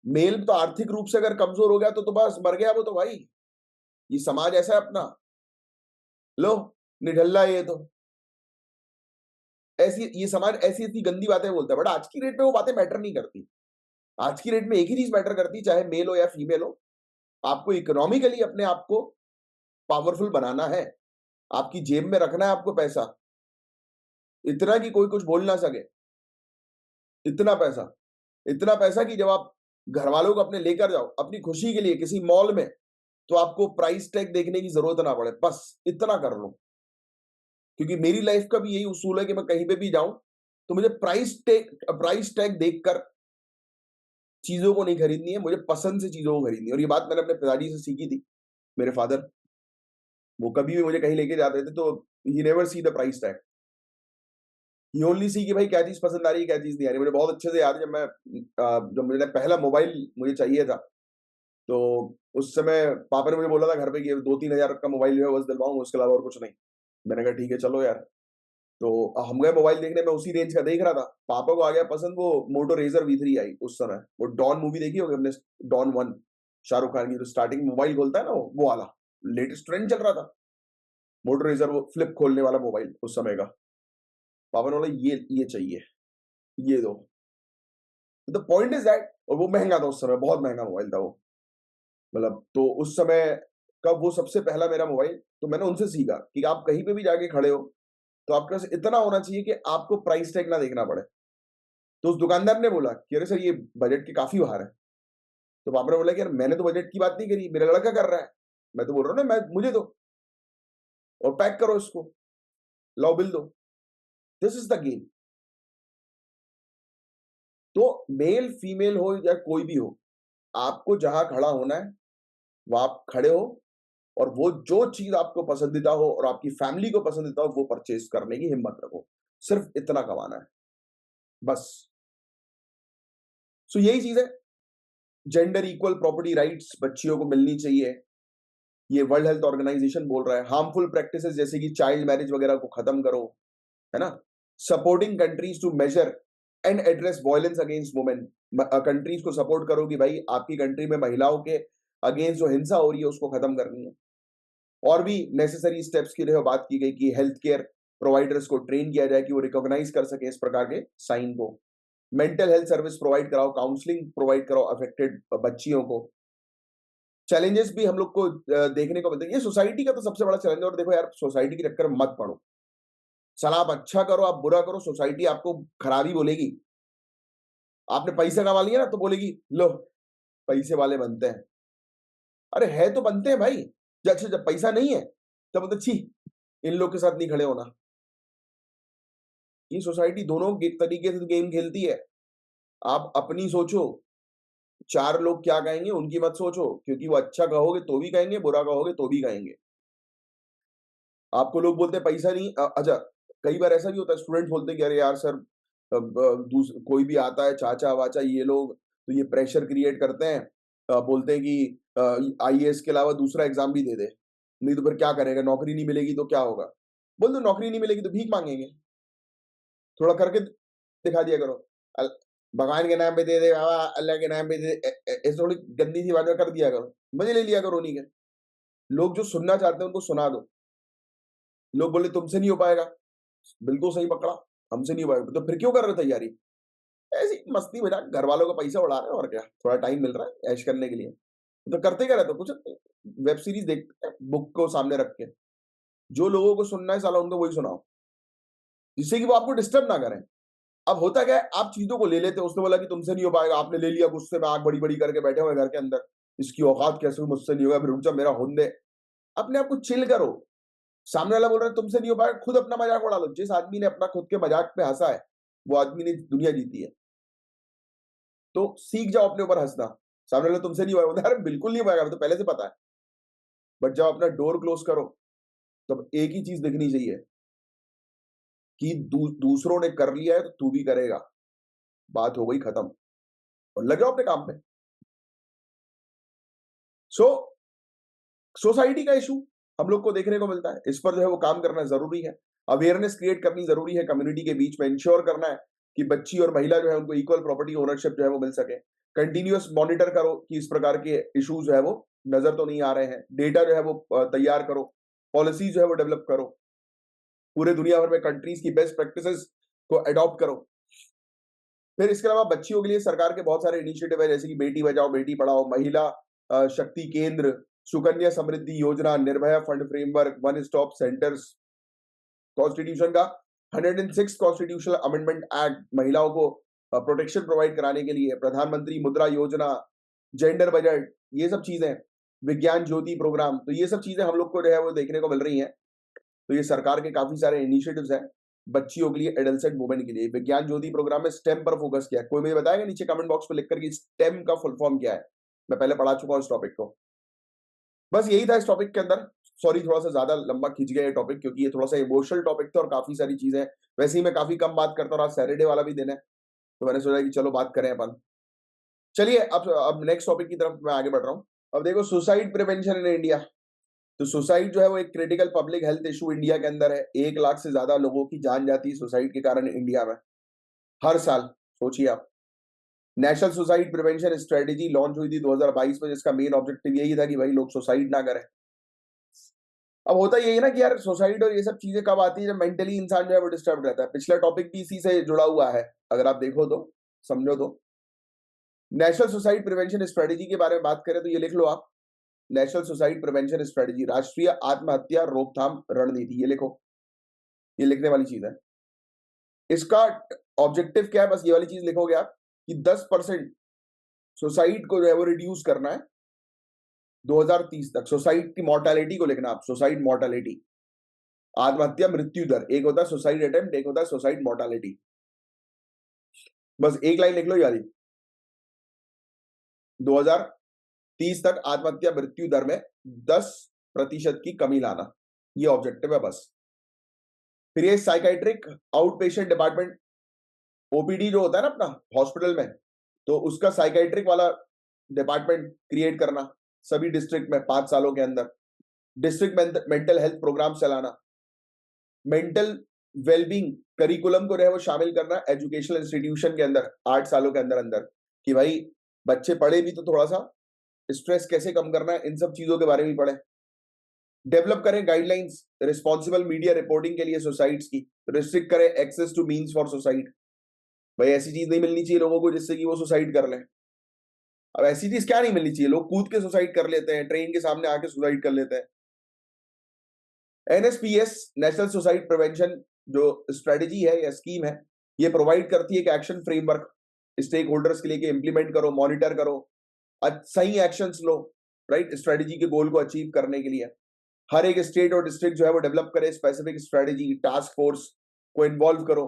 Speaker 1: मेल तो आर्थिक रूप से अगर कमजोर हो गया तो बस मर गया वो तो भाई। ये समाज ऐसा है अपना। लो, निठल्ला ये तो। ऐसी ये समाज ऐसी ऐसी गंदी बातें बोलता है, बट आज की डेट में वो बातें मैटर नहीं करती। आज की डेट में एक ही चीज मैटर करती है, चाहे मेल हो या फीमेल हो। आपको इकोनॉमिकली अपने आप को पावरफुल बनाना है। आपकी जेब में रखना है आपको पैसा, इतना कि कोई कुछ बोल ना सके। इतना पैसा, इतना पैसा कि जब आप घर वालों को अपने लेकर जाओ अपनी खुशी के लिए किसी मॉल में, तो आपको प्राइस टैग देखने की जरूरत ना पड़े। बस इतना कर लो। क्योंकि मेरी लाइफ का भी यही उसूल है कि मैं कहीं पे भी जाऊं तो मुझे प्राइस टैग देखकर चीजों को नहीं खरीदनी है, मुझे पसंद से चीजों को खरीदनी है। और ये बात मैंने अपने पिताजी से सीखी थी। मेरे फादर, वो कभी भी मुझे कहीं लेके जाते थे तो he never see the price tag. He only see कि भाई क्या चीज पसंद आ रही है, क्या चीज नहीं आ रही। मुझे बहुत अच्छे से याद है, जब मेरा पहला मोबाइल मुझे चाहिए था, तो उस समय पापा ने मुझे बोला था घर पे कि 2-3 हजार का मोबाइल जो है बस दिलवाऊंगा, उसके अलावा और कुछ नहीं। मैंने कहा ठीक है चलो यार। तो हम गए मोबाइल देखने में, उसी रेंज का देख रहा था। पापा को आ गया पसंद वो मोटो रेजर V3 आई उस समय। वो डॉन मूवी देखी होगी हमने, डॉन 1, शाहरुख खान की। तो स्टार्टिंग में मोबाइल खोलता है ना, वो वाला लेटेस्ट ट्रेंड चल रहा था, मोटो रेजर, वो फ्लिप खोलने वाला मोबाइल उस समय का। पापा ने बोला ये चाहिए, ये दो। द पॉइंट इज दैट, और वो महंगा था उस समय, बहुत महंगा मोबाइल था वो। मतलब तो उस समय का वो सबसे पहला मेरा मोबाइल। तो मैंने उनसे सीखा कि आप कहीं पे भी जाके खड़े हो, तो आपके पास इतना होना चाहिए कि आपको प्राइस टैग ना देखना पड़े। तो उस दुकानदार ने बोला कि अरे सर ये बजट के काफी बाहर है। तो पापा ने बोला कि यार मैंने तो बजट की बात नहीं करी, मेरा लड़का कर रहा है। मैं तो बोल रहा हूँ ना, मैं मुझे दो और पैक करो इसको, लाओ बिल दो। This is the game. तो मेल फीमेल हो या कोई भी हो, आपको जहां खड़ा होना है वहां आप खड़े हो, और वो जो चीज आपको पसंदीदा हो और आपकी फैमिली को पसंदीदा हो वो परचेज करने की हिम्मत रखो। सिर्फ इतना कमाना है बस। सो यही चीज है। जेंडर इक्वल प्रॉपर्टी राइट्स बच्चियों को मिलनी चाहिए, ये वर्ल्ड हेल्थ ऑर्गेनाइजेशन बोल रहा है। हार्मफुल प्रैक्टिसेस जैसे कि चाइल्ड मैरिज वगैरह को खत्म करो, है ना। Supporting countries to measure and address violence against women. Countries को सपोर्ट करो कि भाई आपकी कंट्री में महिलाओं के अगेंस्ट जो हिंसा हो रही है उसको खत्म करनी है। और भी नेसेसरी स्टेप्स की जो है बात की गई कि हेल्थ केयर प्रोवाइडर्स को ट्रेन किया जाए कि वो रिकॉग्नाइज कर सके इस प्रकार के साइन को। मेंटल हेल्थ सर्विस प्रोवाइड कराओ, काउंसलिंग प्रोवाइड कराओ अफेक्टेड बच्चियों को। चैलेंजेस भी हम लोग को देखने को मिलते हैं। ये सोसाइटी का तो सबसे बड़ा चैलेंज है। और देखो यार, सोसाइटी के चक्कर में मत पड़ो। साला आप अच्छा करो, आप बुरा करो, सोसाइटी आपको खराब ही बोलेगी। आपने पैसे कमा लिए ना तो बोलेगी लो पैसे वाले बनते हैं। अरे है तो बनते हैं भाई। अच्छा जब पैसा नहीं है तब बोलते छी इन लोग के साथ नहीं खड़े होना। ये सोसाइटी दोनों तरीके से गेम खेलती है। आप अपनी सोचो, चार लोग क्या कहेंगे उनकी मत सोचो, क्योंकि वो अच्छा कहोगे तो भी कहेंगे, बुरा कहोगे तो भी कहेंगे। आपको लोग बोलते हैं पैसा नहीं अच्छा, कई बार ऐसा भी होता है स्टूडेंट बोलते हैं कि अरे यार सर कोई भी आता है चाचा वाचा ये लोग तो ये प्रेशर क्रिएट करते हैं। बोलते हैं कि आईएएस के अलावा दूसरा एग्जाम भी दे दे, नहीं तो फिर क्या करेगा, नौकरी नहीं मिलेगी तो क्या होगा। बोल दो नौकरी नहीं मिलेगी तो भीख मांगेंगे। थोड़ा करके दिखा दिया करो। अल- भगवान के नाम पे दे दे बाबा, अल्लाह के नाम पे दे दे, ऐसे थोड़ी गंदी सी बातें कर दिया करो, मजे ले लिया करो उन्हीं के। लोग जो सुनना चाहते हैं उनको सुना दो। लोग बोले तुमसे नहीं हो पाएगा, बिल्कुल सही पकड़ा, हमसे नहीं हो पाएगा तो फिर क्यों कर रहे हो तैयारी। ऐसी मस्ती मजाक, घर वालों का पैसा उड़ा रहे हैं और क्या, थोड़ा टाइम मिल रहा है ऐश करने के लिए तो करते क्या रहते हो, कुछ नहीं। वेब सीरीज देखते हैं बुक को सामने रख के। जो लोगों को सुनना है साला उनको वही सुनाओ, जिससे कि वो आपको डिस्टर्ब ना करें। अब होता क्या है, आप चीजों को ले लेते हो। उसने बोला कि तुमसे नहीं हो पाएगा, आपने ले लिया गुस्से में, आंख बड़ी बड़ी करके बैठे हुए घर के अंदर, इसकी औकात कैसे हुई, मुझसे नहीं होगा, फिर रुक जा मेरा होने दे। अपने आप को चिल करो। सामने वाला बोल रहा है तुमसे नहीं हो पाएगा, खुद अपना मजाक उड़ा लो। जिस आदमी ने अपना खुद के मजाक पे हंसा है वो आदमी ने दुनिया जीती है। तो सीख जाओ अपने ऊपर हंसना। सामने वाला तुमसे नहीं होगा, बोलता है, अरे बिल्कुल नहीं होगा, तो पहले से पता है। बट जब अपना डोर क्लोज करो तब एक ही चीज दिखनी चाहिए कि दूसरों ने कर लिया है तो तू भी करेगा। बात हो गई खत्म, और लगे अपने काम पे। सो सोसाइटी का इशू हम लोग को देखने को मिलता है, इस पर जो है वो काम करना जरूरी है। अवेयरनेस क्रिएट करनी जरूरी है कम्युनिटी के बीच में। इंश्योर करना है कि बच्ची और महिला जो है उनको इक्वल प्रॉपर्टी ओनरशिप जो है वो मिल सके। कंटिन्यूअस मॉनिटर करो कि इस प्रकार के इश्यूज जो है वो नजर तो नहीं आ रहे हैं। डेटा जो है वो तैयार करो। पॉलिसी जो है वो डेवलप करो। पूरे दुनिया भर में कंट्रीज की बेस्ट प्रैक्टिसेस को अडॉप्ट करो। फिर इसके अलावा बच्चियों के लिए सरकार के बहुत सारे इनिशिएटिव है, जैसे कि बेटी बचाओ बेटी पढ़ाओ, महिला शक्ति केंद्र, सुकन्या समृद्धि योजना, Nirbhaya fund framework, one stop centres. Constitution का 106 कॉन्स्टिट्यूशनल अमेंडमेंट एक्ट महिलाओं को प्रोटेक्शन प्रोवाइड कराने के लिए, प्रधानमंत्री मुद्रा योजना, जेंडर बजट, ये सब चीजें, विज्ञान ज्योति प्रोग्राम, तो ये सब चीजें हम लोग को जो है वो देखने को मिल रही हैं। तो ये सरकार के काफी सारे इनिशिएटिव्स हैं बच्चियों के लिए, एडल्सेंट वुमेन के लिए। विज्ञान ज्योति प्रोग्राम में स्टेम पर फोकस किया है। कोई मुझे बताएगा नीचे कमेंट बॉक्स में लिखकर कि स्टेम का फुल फॉर्म क्या है। मैं पहले पढ़ा चुका हूं इस टॉपिक को। बस यही था इस टॉपिक के अंदर। सॉरी थोड़ा सा ज्यादा लंबा खींच गया ये टॉपिक, क्योंकि ये थोड़ा सा इमोशनल टॉपिक था और काफी सारी चीजें। वैसे ही मैं काफी कम बात करता हूँ, आज सैटरडे वाला भी दिन है तो मैंने सोचा कि चलो बात करें अपन। चलिए अब नेक्स्ट टॉपिक की तरफ मैं आगे बढ़ रहा हूँ। अब देखो सुसाइड प्रिवेंशन इन इंडिया। तो सुसाइड जो है वो एक critical public health issue India के अंदर है। 1 लाख से ज्यादा लोगों की जान जाती है सुसाइड के कारण इंडिया में हर साल। सोचिए आप। National suicide prevention strategy launch हुई थी 2022 में, जिसका मेन ऑब्जेक्टिव यही था कि भाई लोग सुसाइड ना करें। अब होता यही ना कि यार सुसाइड और ये सब चीजें कब आती है, जब मेंटली इंसान जो है वो डिस्टर्ब रहता है। पिछला टॉपिक भी इसी से जुड़ा हुआ है, अगर आप देखो तो, समझो तो। नेशनल सुसाइड प्रिवेंशन स्ट्रेटेजी के बारे में बात करें तो ये लिख लो आप। नेशनल सुसाइड प्रिवेंशन स्ट्रेटेजी, राष्ट्रीय आत्महत्या रोकथाम रणनीति, ये लिखो। ये लिखने वाली चीज है। इसका ऑब्जेक्टिव क्या है, बस ये वाली चीज लिखोगे आप कि 10% सुसाइड को जो है वो रिड्यूस करना है 2030 तक। सुसाइड की मॉर्टेलिटी को लिखना आप, सुसाइड मॉर्टेलिटी, आत्महत्या मृत्यु दर। एक होता है सुसाइड अटेम्प्ट, एक होता है सुसाइड मॉर्टेलिटी। बस एक लाइन लिख लो यारी। 2030 तक आत्महत्या मृत्यु दर में 10% की कमी लाना, ये ऑब्जेक्टिव है बस। फिर ये psychiatric out patient department, OPD जो होता है ना अपना हॉस्पिटल में, तो उसका साइकाइट्रिक वाला डिपार्टमेंट क्रिएट करना सभी डिस्ट्रिक्ट में 5 सालों के अंदर। डिस्ट्रिक्ट मेंटल हेल्थ प्रोग्राम चलाना। मेंटल वेलबींग करिकुलम को जो है वो शामिल करना एजुकेशनल इंस्टीट्यूशन के अंदर 8 सालों के अंदर अंदर, कि भाई बच्चे पढ़े भी तो थोड़ा सा स्ट्रेस कैसे कम करना है, इन सब चीजों के बारे में पढ़े। डेवलप करें गाइडलाइंस रिस्पॉन्सिबल मीडिया रिपोर्टिंग के लिए सुसाइड्स की। रिस्ट्रिक्ट करें access to means for suicide. भाई ऐसी चीज नहीं मिलनी चाहिए लोगों को जिससे कि वो सुसाइड कर लें। अब ऐसी चीज क्या नहीं मिलनी चाहिए, लोग कूद के सुसाइड कर लेते हैं, ट्रेन के सामने आके सुसाइड कर लेते हैं। एनएसपीएस नेशनल सुसाइड प्रिवेंशन जो स्ट्रेटेजी है या स्कीम है, ये प्रोवाइड करती है एक एक्शन फ्रेमवर्क स्टेक होल्डर्स के लिए कि इंप्लीमेंट करो, मॉनिटर करो, सही एक्शंस लो, राइट, स्ट्रेटेजी के गोल को अचीव करने के लिए। हर एक स्टेट और डिस्ट्रिक्ट जो है वो डेवलप करे स्पेसिफिक स्ट्रेटेजी, टास्क फोर्स को इन्वॉल्व करो।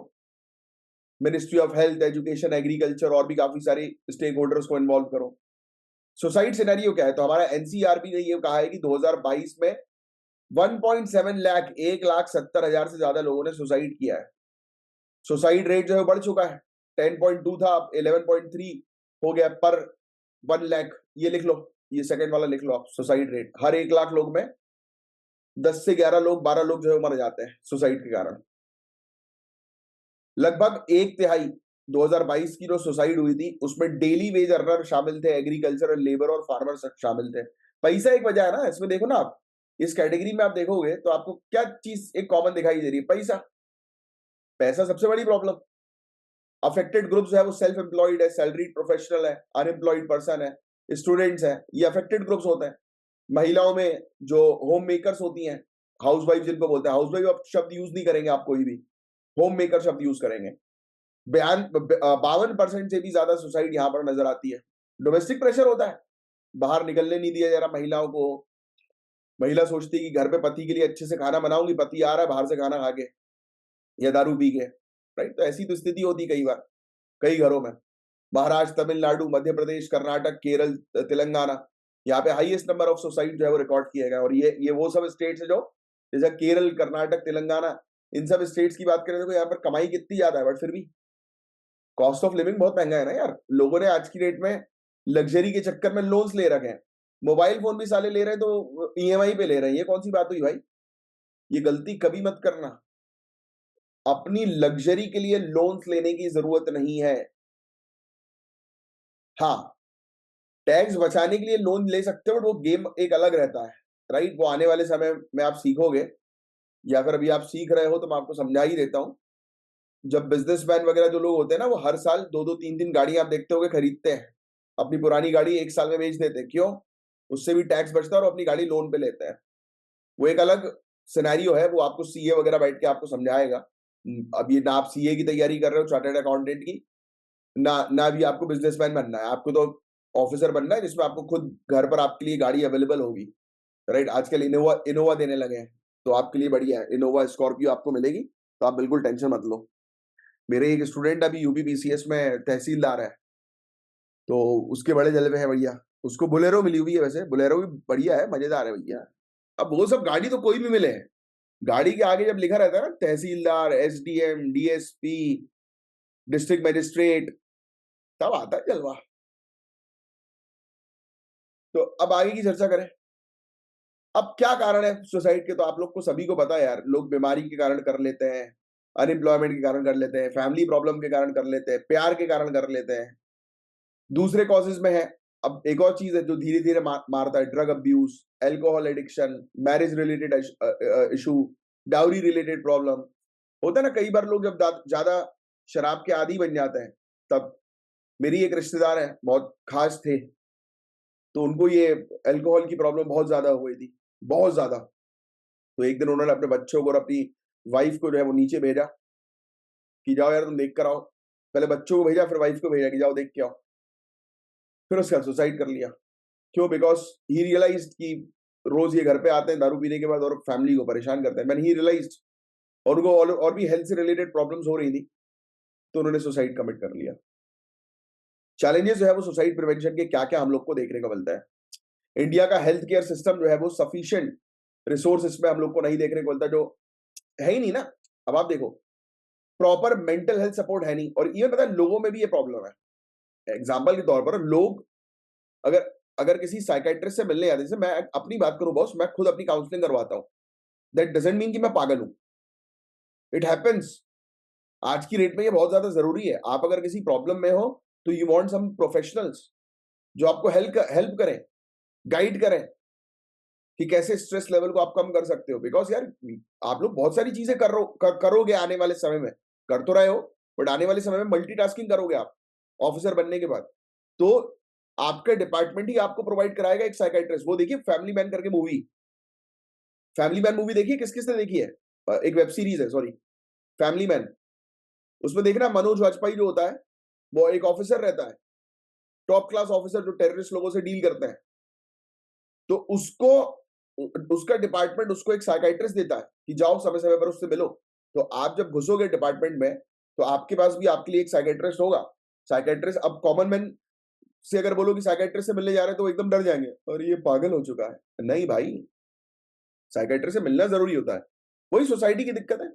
Speaker 1: Ministry of health, education, agriculture और भी काफी सारे स्टेक होल्डर्स को इन्वॉल्व करो। सुसाइड सिनेरियो क्या है, तो हमारा एनसीआरबी ने ये कहा है कि 2022 में 1.7 लाख 1,70,000 से ज्यादा लोगों ने सुसाइड किया है। सुसाइड रेट जो है बढ़ चुका है, 10.2 था, अब 11.3 हो गया पर 1 लाख। ये लिख लो, ये सेकंड वाला लिख लो आप, सुसाइड रेट हर 1 लाख लोग में 10 से 11 लोग, 12 लोग जो है मर जाते हैं सुसाइड के कारण। लगभग 1/3 2022 की जो सुसाइड हुई थी उसमें डेली वेज अर्नर शामिल थे, एग्रीकल्चर, लेबर और फार्मर शामिल थे। पैसा एक वजह है ना इसमें, देखो ना आप इस कैटेगरी में आप देखोगे तो आपको क्या चीज एक कॉमन दिखाई दे रही है, पैसा। पैसा सबसे बड़ी प्रॉब्लम। अफेक्टेड ग्रुप्स है वो सेल्फ एम्प्लॉयड है, सैलरीड प्रोफेशनल है, अनएम्प्लॉयड पर्सन है, स्टूडेंट्स है, ये अफेक्टेड ग्रुप्स होते हैं। महिलाओं में जो होम मेकर्स होती हैं, हाउस वाइफ जिनको बोलते हैं, हाउस वाइफ आप शब्द यूज नहीं करेंगे आप कोई भी, होम मेकर शब्द यूज करेंगे। 52% से भी ज्यादा सुसाइड यहां पर नजर आती है। डोमेस्टिक प्रेशर होता है, बाहर निकलने नहीं दिया जा रहा महिलाओं को। महिला सोचती है कि घर पे पति के लिए अच्छे से खाना बनाऊंगी, पति आ रहा है बाहर से खाना खा के या दारू पी के, राइट। तो ऐसी तो स्थिति होती कई बार कई घरों में। महाराष्ट्र, तमिलनाडु, मध्य प्रदेश, कर्नाटक, केरल, तेलंगाना, यहाँ पे हाईएस्ट नंबर ऑफ सुसाइड जो है वो रिकॉर्ड किया गया। और ये वो सब स्टेट्स है जो, जैसे केरल, कर्नाटक, तेलंगाना, इन सब स्टेट्स की बात करें तो यहाँ पर कमाई कितनी ज्यादा है, बट फिर भी कॉस्ट ऑफ लिविंग बहुत महंगा है ना यार। लोगों ने आज की डेट में लग्जरी के चक्कर में लोन्स ले रखे हैं, मोबाइल फोन भी साले ले रहे हैं तो ईएमआई पे ले रहे हैं। ये कौन सी बात हुई भाई, ये गलती कभी मत करना। अपनी लग्जरी के लिए लोन्स लेने की जरूरत नहीं है। हाँ, टैक्स बचाने के लिए लोन ले सकते हो, बट वो गेम एक अलग रहता है, राइट। वो आने वाले समय में आप सीखोगे, या फिर अभी आप सीख रहे हो तो मैं आपको समझा ही देता हूं। जब बिजनेसमैन वगैरह जो लोग होते हैं ना, वो हर साल 2-2 3-3 गाड़ियां आप देखते होगे खरीदते हैं। अपनी पुरानी गाड़ी 1 साल में बेच देते हैं, क्यों? उससे भी टैक्स बचता है और अपनी गाड़ी लोन पे लेते हैं। वो एक अलग सिनेरियो है, वो आपको सीए वगैरह बैठ के आपको समझाएगा। अब ये ना आप सीए की तैयारी कर रहे हो, चार्टर्ड अकाउंटेंट की, ना ना भी आपको बिजनेसमैन बनना है। आपको तो ऑफिसर बनना है जिसमें आपको खुद घर पर आपके लिए गाड़ी अवेलेबल होगी, राइट। आजकल इनोवा इनोवा देने लगे हैं, तो आपके लिए बढ़िया है, इनोवा स्कॉर्पियो आपको मिलेगी, तो आप बिल्कुल टेंशन मत लो। मेरे एक स्टूडेंट अभी यूपीपीसीएस में तहसीलदार है, तो उसके बड़े जलवे हैं भैया। उसको बोलेरो मिली हुई है, वैसे बोलेरो भी बढ़िया है, मजेदार है भैया। अब वो सब गाड़ी तो कोई भी मिले, गाड़ी के आगे जब लिखा रहता है ना तहसीलदार, एसडीएम, डीएसपी, डिस्ट्रिक्ट मजिस्ट्रेट, तब आता है जलवा। तो अब आगे की चर्चा करें। अब क्या कारण है सुसाइड के, तो आप लोग को सभी को पता है यार। लोग बीमारी के कारण कर लेते हैं, अनएम्प्लॉयमेंट के कारण कर लेते हैं, फैमिली प्रॉब्लम के कारण कर लेते हैं, प्यार के कारण कर लेते हैं, दूसरे कॉजेज में है। अब एक और चीज है जो धीरे धीरे मारता है, drug abuse, alcohol addiction, marriage related issue, dowry related problem. होता है ना कई बार लोग जब ज्यादा शराब के आदी बन जाते हैं तब। मेरी एक रिश्तेदार है, बहुत खास थे, तो उनको ये अल्कोहल की प्रॉब्लम बहुत ज्यादा हो गई थी, बहुत ज्यादा। तो एक दिन उन्होंने अपने बच्चों को और अपनी वाइफ को जो है वो नीचे भेजा कि जाओ यार तुम देख कर आओ। पहले बच्चों को भेजा, फिर वाइफ को भेजा कि जाओ देख के आओ। फिर उसके बाद सुसाइड कर लिया। क्यों? बिकॉज ही रियलाइज्ड कि रोज ये घर पे आते हैं दारू पीने के बाद और फैमिली को परेशान करते हैं। मैंने ही रियलाइज्ड, और उनको और भी हेल्थ से रिलेटेड प्रॉब्लम्स हो रही थी, तो उन्होंने सुसाइड कमिट कर लिया। चैलेंजेस जो है वो सुसाइड प्रिवेंशन के क्या क्या हम लोग को देखने को मिलता है। इंडिया का हेल्थ केयर सिस्टम जो है वो सफिशिएंट रिसोर्स इसमें हम लोग को नहीं देखने को मिलता, जो है ही नहीं ना। अब आप देखो, प्रॉपर मेंटल हेल्थ सपोर्ट है नहीं, और इवन पता है लोगों में भी ये प्रॉब्लम है। एग्जाम्पल के तौर पर लोग अगर अगर किसी साइकेट्रिस्ट से मिलने जाते, जैसे मैं अपनी बात करूं बॉस, मैं खुद अपनी काउंसलिंग करवाता हूं, दैट डजंट मीन कि मैं पागल हूं। It happens. आज की डेट में ये बहुत ज्यादा जरूरी है। आप अगर किसी प्रॉब्लम में हो तो यू वांट सम प्रोफेशनल्स जो आपको हेल्प करें, गाइड करें कि कैसे स्ट्रेस लेवल को आप कम कर सकते हो। बिकॉज यार आप लोग बहुत सारी चीजें करोगे आने वाले समय में, कर तो रहे हो, बट आने वाले समय में मल्टीटास्किंग करोगे आप ऑफिसर बनने के बाद। तो आपका डिपार्टमेंट ही आपको प्रोवाइड कराएगा एक साइकाइट्रिस्ट। वो देखिए फैमिली मैन करके मूवी, फैमिली मैन मूवी देखिए, किस किसने देखी है? एक वेब सीरीज है, सॉरी, फैमिली मैन। उसमें देखना मनोज वाजपेयी जो होता है, वो एक ऑफिसर रहता है, टॉप क्लास ऑफिसर जो टेररिस्ट लोगों से डील करते हैं। तो उसको उसका डिपार्टमेंट उसको एक साइकाइट्रिस्ट देता है कि जाओ समय समय पर उससे मिलो। तो आप जब घुसोगे डिपार्टमेंट में, तो आपके पास भी आपके लिए एक साइकाइट्रिस्ट होगा। साइकाइट्रिस्ट, अब कॉमन मैन से अगर बोलो कि साइकाइट्रिस्ट से मिलने जा रहे हैं तो वो एकदम डर जाएंगे, और ये पागल हो चुका है। नहीं भाई, साइकाइट्रिस्ट से मिलना जरूरी होता है। वही सोसाइटी की दिक्कत है।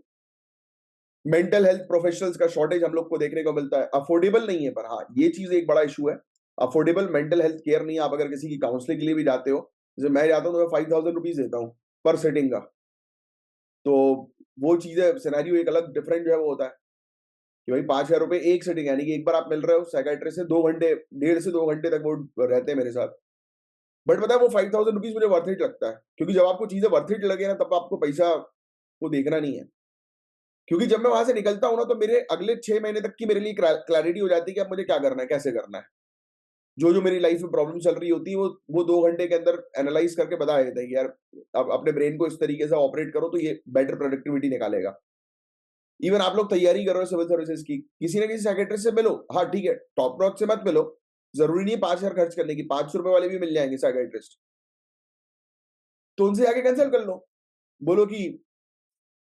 Speaker 1: मेंटल हेल्थ प्रोफेशनल्स का शॉर्टेज हम लोग को देखने को मिलता है। अफोर्डेबल नहीं है, पर हाँ ये चीज एक बड़ा इशू है। अफोर्डेबल मेंटल हेल्थ केयर नहीं है। आप अगर किसी की काउंसलिंग के लिए भी जाते हो, जैसे मैं जाता हूँ तो मैं 5,000 रुपीज देता हूँ पर सिटिंग का। तो वो चीजें, सिनेरियो एक अलग डिफरेंट जो है वो होता है कि भाई 5,000 रुपए एक सिटिंग, यानी कि एक बार आप मिल रहे हो साइकाइट्रिस्ट से 2 घंटे, 1.5 से 2 घंटे तक वो रहते हैं मेरे साथ। बट पता है वो 5,000 रुपीज मुझे वर्थ इट लगता है, क्योंकि जब आपको चीजें वर्थ इट लगे ना, तब आपको पैसा को देखना नहीं है। क्योंकि जब मैं वहां से निकलता हूं ना, तो मेरे अगले 6 महीने तक की मेरे लिए क्लैरिटी हो जाती है कि अब मुझे क्या करना है, कैसे करना है। जो जो मेरी लाइफ में प्रॉब्लम चल रही होती है, वो 2 घंटे के अंदर एनालाइज करके बता देता है कि यार अब अपने ब्रेन को इस तरीके से ऑपरेट करो तो ये बेटर प्रोडक्टिविटी निकालेगा। इवन आप लोग तैयारी कर रहे हो सिविल सर्विसेज की, किसी ना किसी साइकियाट्रिस्ट से मिलो। हाँ ठीक है, टॉप नॉच से मत मिलो, जरूरी नहीं है 5,000 खर्च करने की, 500 रुपए वाले भी मिल जाएंगे साइकियाट्रिस्ट। तो उनसे आके कंसल्ट कर लो। बोलो कि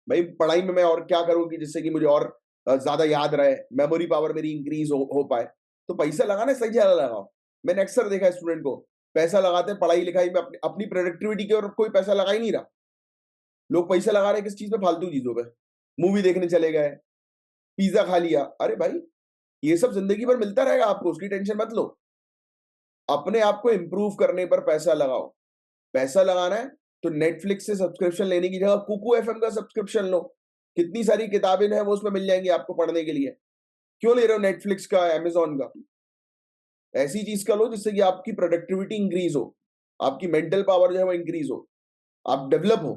Speaker 1: भाई पढ़ाई में मैं और क्या करूं कि जिससे कि मुझे और ज्यादा याद रहे, मेमोरी पावर मेरी इंक्रीज हो पाए। तो पैसा लगाना सही जगह लगाओ। मैंने अक्सर देखा है स्टूडेंट को पैसा लगाते हैं पढ़ाई लिखाई में, अपनी अपनी प्रोडक्टिविटी की, और कोई पैसा लगा ही नहीं रहा। लोग पैसा लगा रहे हैं किस चीज पे? फालतू चीजों पे। मूवी देखने चले गए, पिज्जा खा लिया। अरे भाई, ये सब जिंदगी भर मिलता रहेगा आपको, उसकी टेंशन मत लो। अपने आप को इंप्रूव करने पर पैसा लगाओ। पैसा लगाना है तो नेटफ्लिक्स से सब्सक्रिप्शन लेने की जगह कुकू एफएम का सब्सक्रिप्शन लो। कितनी सारी किताबें हैं वो उसमें मिल जाएंगी आपको पढ़ने के लिए। क्यों ले रहे हो नेटफ्लिक्स का, अमेजोन का? ऐसी चीज का लो जिससे कि आपकी प्रोडक्टिविटी इंक्रीज हो, आपकी मेंटल पावर जो है वो इंक्रीज हो, आप डेवलप हो।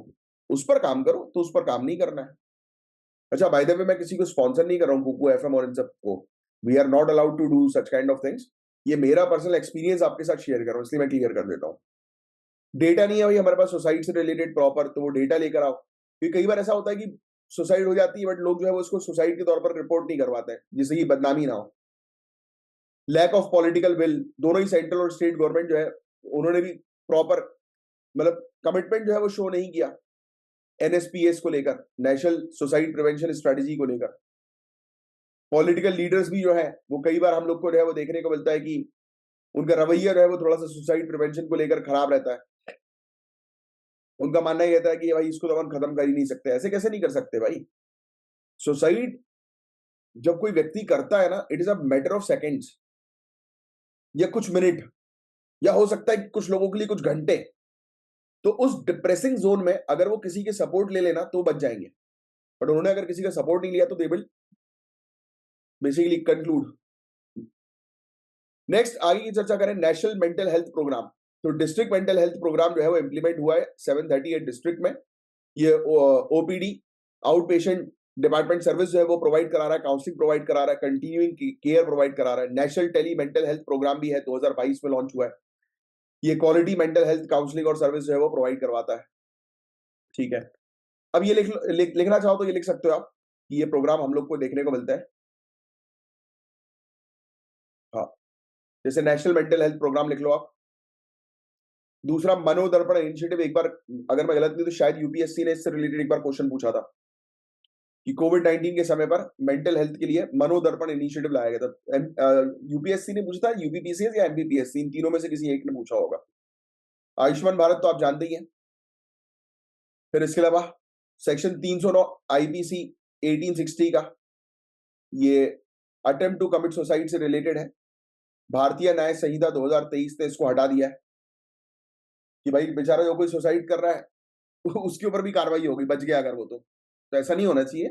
Speaker 1: उस पर काम करो। तो उस पर काम नहीं करना है। अच्छा, बाय द वे, मैं किसी को स्पॉन्सर नहीं कर रहा हूँ कुकू एफएम और इन सब को। We are not allowed to do such kind of things. ये मेरा पर्सनल एक्सपीरियंस आपके साथ शेयर कर रहा हूँ, इसलिए मैं क्लियर कर देता हूँ। डेटा नहीं है भाई हमारे पास सुसाइड से रिलेटेड प्रॉपर, तो वो डेटा लेकर आओ। क्योंकि कई बार ऐसा होता है कि सुसाइड हो जाती है, बट लोग जो है वो उसको सुसाइड के तौर पर रिपोर्ट नहीं करवाते हैं, जिससे कि बदनामी ना हो। लैक ऑफ पॉलिटिकल विल, दोनों ही सेंट्रल और स्टेट गवर्नमेंट जो है, उन्होंने भी प्रॉपर मतलब कमिटमेंट जो है वो शो नहीं किया एनएसपीएस को लेकर, नेशनल सुसाइड प्रिवेंशन स्ट्रेटेजी को लेकर। पॉलिटिकल लीडर्स भी जो है वो कई बार हम लोग को जो है वो देखने को मिलता है कि उनका रवैया जो है वो थोड़ा सा सुसाइड प्रिवेंशन को लेकर खराब रहता है। उनका मानना ही रहता है कि भाई इसको तो हम खत्म कर ही नहीं सकते। ऐसे कैसे नहीं कर सकते भाई? सुसाइड जब कोई व्यक्ति करता है ना, it is a matter of seconds या कुछ मिनट, या हो सकता है कि कुछ लोगों के लिए कुछ घंटे। तो उस डिप्रेसिंग जोन में अगर वो किसी के सपोर्ट ले लेना तो बच जाएंगे। बट उन्होंने अगर किसी का सपोर्ट नहीं लिया तो they will basically conclude. Next आगे की चर्चा करें, नेशनल मेंटल हेल्थ प्रोग्राम। तो डिस्ट्रिक्ट मेंटल हेल्थ प्रोग्राम जो है वो इंप्लीमेंट हुआ है 738 डिस्ट्रिक्ट में। ये OPD, out patient department service जो है वो प्रोवाइड करा रहा है, काउंसलिंग प्रोवाइड करा रहा है, कंटिन्यूइंग केयर प्रोवाइड करा रहा है। National tele mental health programme भी है, 2022 में लॉन्च हुआ है। ये क्वालिटी मेंटल हेल्थ काउंसलिंग और सर्विस जो है वो प्रोवाइड करवाता है। ठीक है, अब ये लिखना चाहो तो ये लिख सकते हो आप कि ये प्रोग्राम हम लोग को देखने को मिलता है। हाँ, जैसे नेशनल मेंटल हेल्थ प्रोग्राम लिख लो आप। दूसरा, मनोदर्पण इनिशिएटिव। एक बार, अगर मैं गलत नहीं तो शायद यूपीएससी ने इससे रिलेटेड एक बार क्वेश्चन पूछा था कि कोविड-19 के समय पर मेंटल हेल्थ के लिए मनोदर्पण इनिशिएटिव लाया गया था। यूपीएससी ने पूछा था, यूपीपीसीएस या एमपीपीएससी, इन तीनों में से किसी एक ने पूछा होगा। आयुष्मान भारत तो आप जानते ही हैं। फिर इसके अलावा सेक्शन 309 आईपीसी 1860 का, ये अटेम्प्ट टू कमिट सुसाइड से रिलेटेड है। भारतीय न्याय संहिता 2023 ने इसको हटा दिया है कि भाई बेचारा जो कोई सुसाइड कर रहा है उसके ऊपर भी कार्रवाई होगी, बच गया अगर वो तो ऐसा नहीं होना चाहिए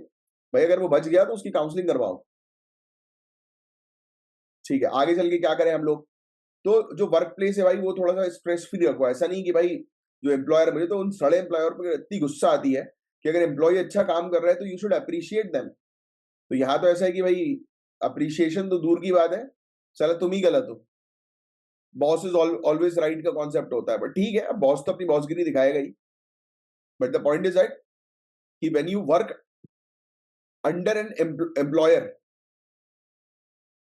Speaker 1: भाई। अगर वो बच गया तो उसकी काउंसलिंग करवाओ। ठीक है, आगे चल के क्या करें हम लोग? तो जो वर्क प्लेस है भाई वो थोड़ा सा स्ट्रेस फ्री रखो। ऐसा नहीं कि भाई जो एम्प्लॉयर, मुझे तो उन सड़े एम्प्लॉयर पर इतनी गुस्सा आती है कि अगर एम्प्लॉय अच्छा काम कर रहा है तो यू शुड अप्रिशिएट देम। तो यहाँ तो ऐसा है कि भाई अप्रिशिएशन तो दूर की बात है, साला तुम ही गलत हो। बॉस इज ऑलवेज राइट का कॉन्सेप्ट होता है, बट ठीक है, अब बॉस तो अपनी बॉसगिरी दिखाएगा ही। But the point is that कि when you work under an employer,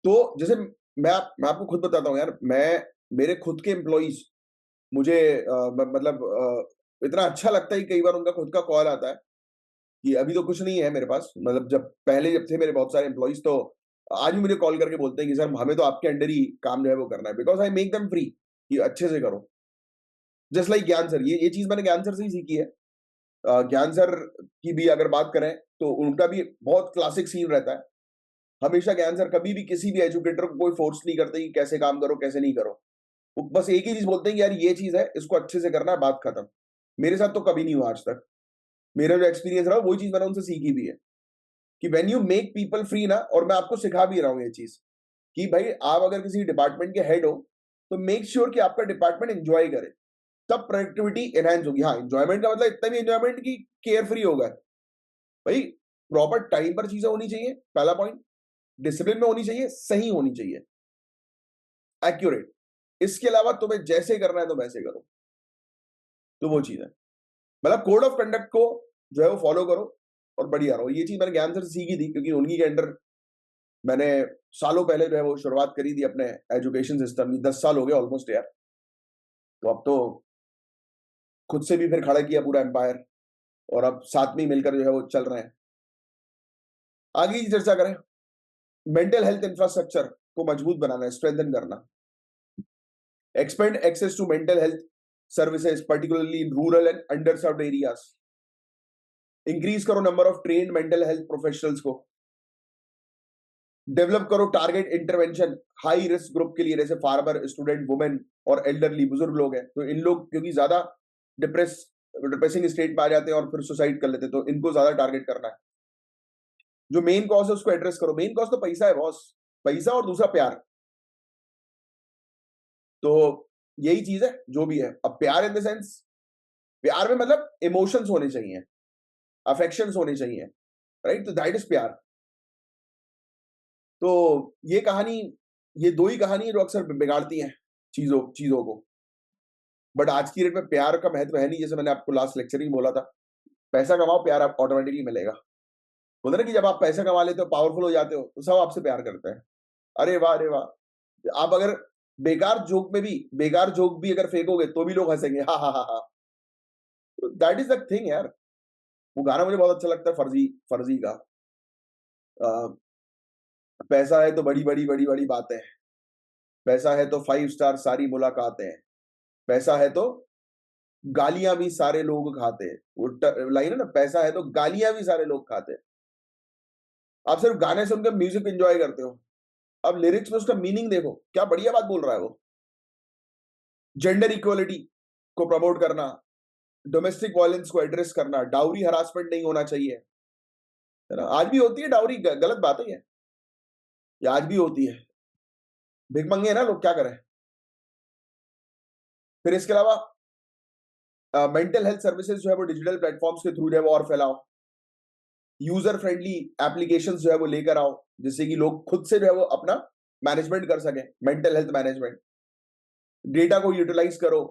Speaker 1: तो जैसे मैं आपको खुद बताता हूँ यार, मैं मेरे खुद के एम्प्लॉइज मुझे मतलब इतना अच्छा लगता है कि कई बार उनका खुद का कॉल आता है कि अभी तो कुछ नहीं है मेरे पास, मतलब जब थे मेरे बहुत सारे एम्प्लॉइज, तो आज भी मुझे कॉल करके बोलते हैं कि सर हमें तो आपके अंडर ही काम जो है वो करना है, because I make them free कि अच्छे से करो। जस्ट लाइक ज्ञान सर, ये चीज मैंने ज्ञान सर से ही सीखी है। ज्ञान सर की भी अगर बात करें तो उनका भी बहुत क्लासिक सीन रहता है। हमेशा ज्ञान सर कभी भी किसी भी एजुकेटर को कोई फोर्स नहीं करते कि कैसे काम करो कैसे नहीं करो। वो बस एक ही चीज बोलते हैं कि यार ये चीज है, इसको अच्छे से करना है, बात खत्म। मेरे साथ तो कभी नहीं हुआ आज तक। मेरा जो एक्सपीरियंस रहा वही चीज मैंने उनसे सीखी भी है कि when you make people free ना, और मैं आपको सिखा भी रहा हूँ ये चीज कि भाई आप अगर किसी डिपार्टमेंट के हेड हो तो मेक श्योर कि आपका डिपार्टमेंट एंजॉय करे, तब प्रोडक्टिविटी एनहांस होगी। हाँ, एंजॉयमेंट का मतलब इतना भी एंजॉयमेंट की केयर फ्री होगा भाई। प्रॉपर टाइम पर चीजें होनी चाहिए, पहला पॉइंट। डिसिप्लिन में होनी चाहिए, सही होनी चाहिए, एक्यूरेट। इसके अलावा तुम्हें जैसे करना है तो वैसे करो। तो वो चीज है, मतलब कोड ऑफ कंडक्ट को जो है वो फॉलो करो और बढ़िया रहो। ये चीज मैंने ज्ञान सर से सीखी थी, क्योंकि उन्हीं के अंडर मैंने सालों पहले जो है वो शुरुआत करी थी अपने एजुकेशन सिस्टम की। 10 साल हो गए ऑलमोस्ट यार। तो अब तो खुद से भी फिर खड़ा किया पूरा एम्पायर, और अब साथ में ही मिलकर जो है वो चल रहे हैं। आगे की चर्चा करें। मेंटल हेल्थ इंफ्रास्ट्रक्चर को मजबूत बनाना है, स्ट्रेंथन करना। Expand access to mental health services particularly in rural and under served areas. Increase करो number of trained mental health professionals को। डेवलप करो target intervention high risk group के लिए, जैसे फार्मर, स्टूडेंट, वुमेन और एल्डरली, बुजुर्ग लोग हैं। तो इन लोग क्योंकि ज्यादा डिप्रेसिंग स्टेट में आ जाते हैं और फिर सुसाइड कर लेते हैं, तो इनको ज्यादा टारगेट करना है। जो मेन कॉज है उसको एड्रेस करो। मेन कॉज तो पैसा है बॉस, पैसा और दूसरा प्यार। तो यही चीज है जो भी है। अब प्यार इन द सेंस, प्यार में मतलब इमोशंस होने चाहिए, अफेक्शंस होने चाहिए, राइट? तो दैट इज प्यार। तो ये कहानी, ये दो ही कहानी है जो अक्सर बिगाड़ती हैं चीजों चीजों को। बट आज की डेट में प्यार का महत्व है नहीं, जैसे मैंने आपको लास्ट लेक्चर ही बोला था। पैसा कमाओ, प्यार आप ऑटोमेटिकली मिलेगा। बोलते ना कि जब आप पैसा कमा लेते हो, पावरफुल हो जाते हो, तो सब आपसे प्यार करते हैं। अरे वाह, अरे वाह। आप अगर बेकार जोक भी अगर फेंकोगे तो भी लोग हंसेंगे, हा हा हा हा। दैट इज द थिंग यार। वो गाना मुझे बहुत अच्छा लगता है, फर्जी फर्जी का। अ, पैसा है तो बड़ी बड़ी बड़ी बड़ी बातें, पैसा है तो 5 स्टार सारी मुलाकातें, पैसा है तो गालियां भी सारे लोग खाते हैं। वो लाइन है ना, पैसा है तो गालियां भी सारे लोग खाते हैं। आप सिर्फ गाने सुनकर म्यूजिक एंजॉय करते हो, अब लिरिक्स में उसका मीनिंग देखो, क्या बढ़िया बात बोल रहा है वो। जेंडर इक्वलिटी को प्रमोट करना, डोमेस्टिक वायलेंस को एड्रेस करना, डाउरी हरासमेंट नहीं होना चाहिए, है ना? आज भी होती है डाउरी, गलत बात है ये आज भी होती है। भिखमंगे हैं ना लोग, क्या करें। फिर इसके अलावा मेंटल हेल्थ सर्विसेज जो है वो डिजिटल प्लेटफॉर्म्स के थ्रू जो है वो और फैलाओ। यूजर फ्रेंडली एप्लीकेशंस जो है वो लेकर आओ, जिससे कि लोग खुद से जो है वो अपना मैनेजमेंट कर सकें, मेंटल हेल्थ मैनेजमेंट। डेटा को यूटिलाइज करो,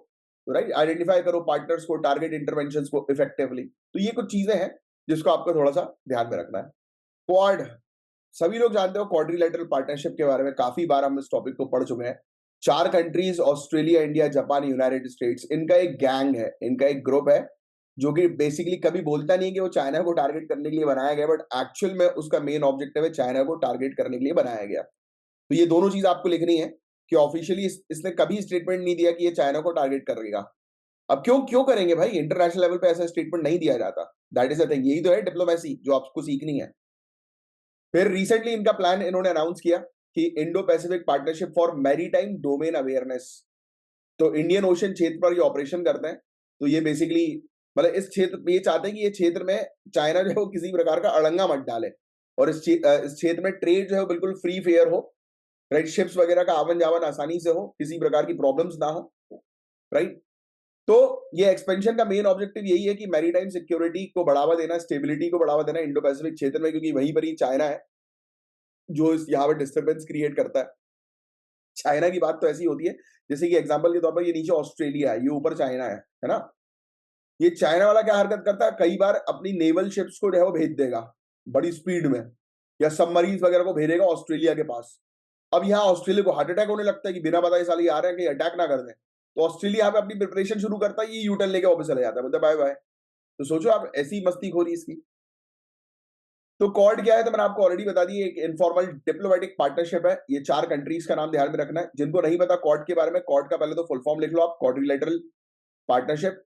Speaker 1: राइट? आइडेंटिफाई करो पार्टनर्स को, टारगेट इंटरवेंशंस को इफेक्टिवली। तो ये कुछ चीजें हैं जिसको आपको थोड़ा सा ध्यान में रखना है। क्वाड, सभी लोग जानते हो क्वाड्रिलेटरल पार्टनरशिप के बारे में, काफी बार हम इस टॉपिक को पढ़ चुके हैं। 4 countries, Australia, India, Japan, United states, इनका एक गैंग है, इनका एक ग्रुप है जो कि बेसिकली कभी बोलता नहीं है कि वो चाइना को टारगेट करने के लिए बनाया गया, बट एक्चुअल में उसका मेन ऑब्जेक्टिव है चाइना को टारगेट करने के लिए बनाया गया। तो ये दोनों चीज आपको लिखनी है कि ऑफिशियली इसने कभी स्टेटमेंट नहीं दिया कि ये चाइना को टारगेट करेगा। अब क्यों क्यों करेंगे भाई, इंटरनेशनल लेवल पे ऐसा स्टेटमेंट नहीं दिया जाता। दैट इज द थिंग, यही तो है डिप्लोमेसी जो आपको सीखनी है। फिर रिसेंटली इनका प्लान इन्होंने अनाउंस किया कि Indo Pacific partnership for maritime domain awareness. तो इंडियन ओशन क्षेत्र पर ये ऑपरेशन करते हैं। तो ये बेसिकली मतलब इस क्षेत्र, ये चाहते हैं कि ये क्षेत्र में चाइना जो है वो किसी प्रकार का अड़ंगा मत डाले, और इस क्षेत्र में ट्रेड जो है वो बिल्कुल फ्री फेयर हो, राइट, शिप्स वगैरह का आवन जावन आसानी से हो, किसी प्रकार की प्रॉब्लम्स ना हो, राइट। तो ये एक्सपेंशन का मेन ऑब्जेक्टिव यही है कि मैरीटाइम सिक्योरिटी को बढ़ावा देना, स्टेबिलिटी को बढ़ावा देना इंडो पैसिफिक क्षेत्र में, क्योंकि वहीं पर ही चाइना है जो यहाँ पर डिस्टर्बेंस क्रिएट करता है। चाइना की बात तो ऐसी होती है जैसे कि एग्जांपल के तौर पर ये नीचे ऑस्ट्रेलिया है, ये ऊपर चाइना है ना। ये चाइना वाला क्या हरकत करता है, कई बार अपनी नेवल शिप्स को जो है वो भेज देगा बड़ी स्पीड में, या सबमरीन्स वगैरह को भेजेगा ऑस्ट्रेलिया के पास। अब यहाँ ऑस्ट्रेलिया को हार्ट अटैक होने लगता है कि बिना बताए साले आ रहे हैं कि अटैक ना कर दें, तो ऑस्ट्रेलिया यहाँ पे अपनी प्रिपरेशन शुरू करता है, ये यू टर्न लेके वापस चले जाता है, मतलब बाय बाय। तो सोचो आप, ऐसी मस्ती खोरी इसकी। तो क्वाड क्या है, तो मैंने आपको ऑलरेडी बता दी, एक इनफॉर्मल डिप्लोमेटिक पार्टनरशिप है। ये 4 कंट्रीज का नाम ध्यान में रखना है। जिनको नहीं पता क्वाड के बारे में, क्वाड का पहले तो फुल फॉर्म लिख लो आप, क्वाड्रिलेटरल पार्टनरशिप।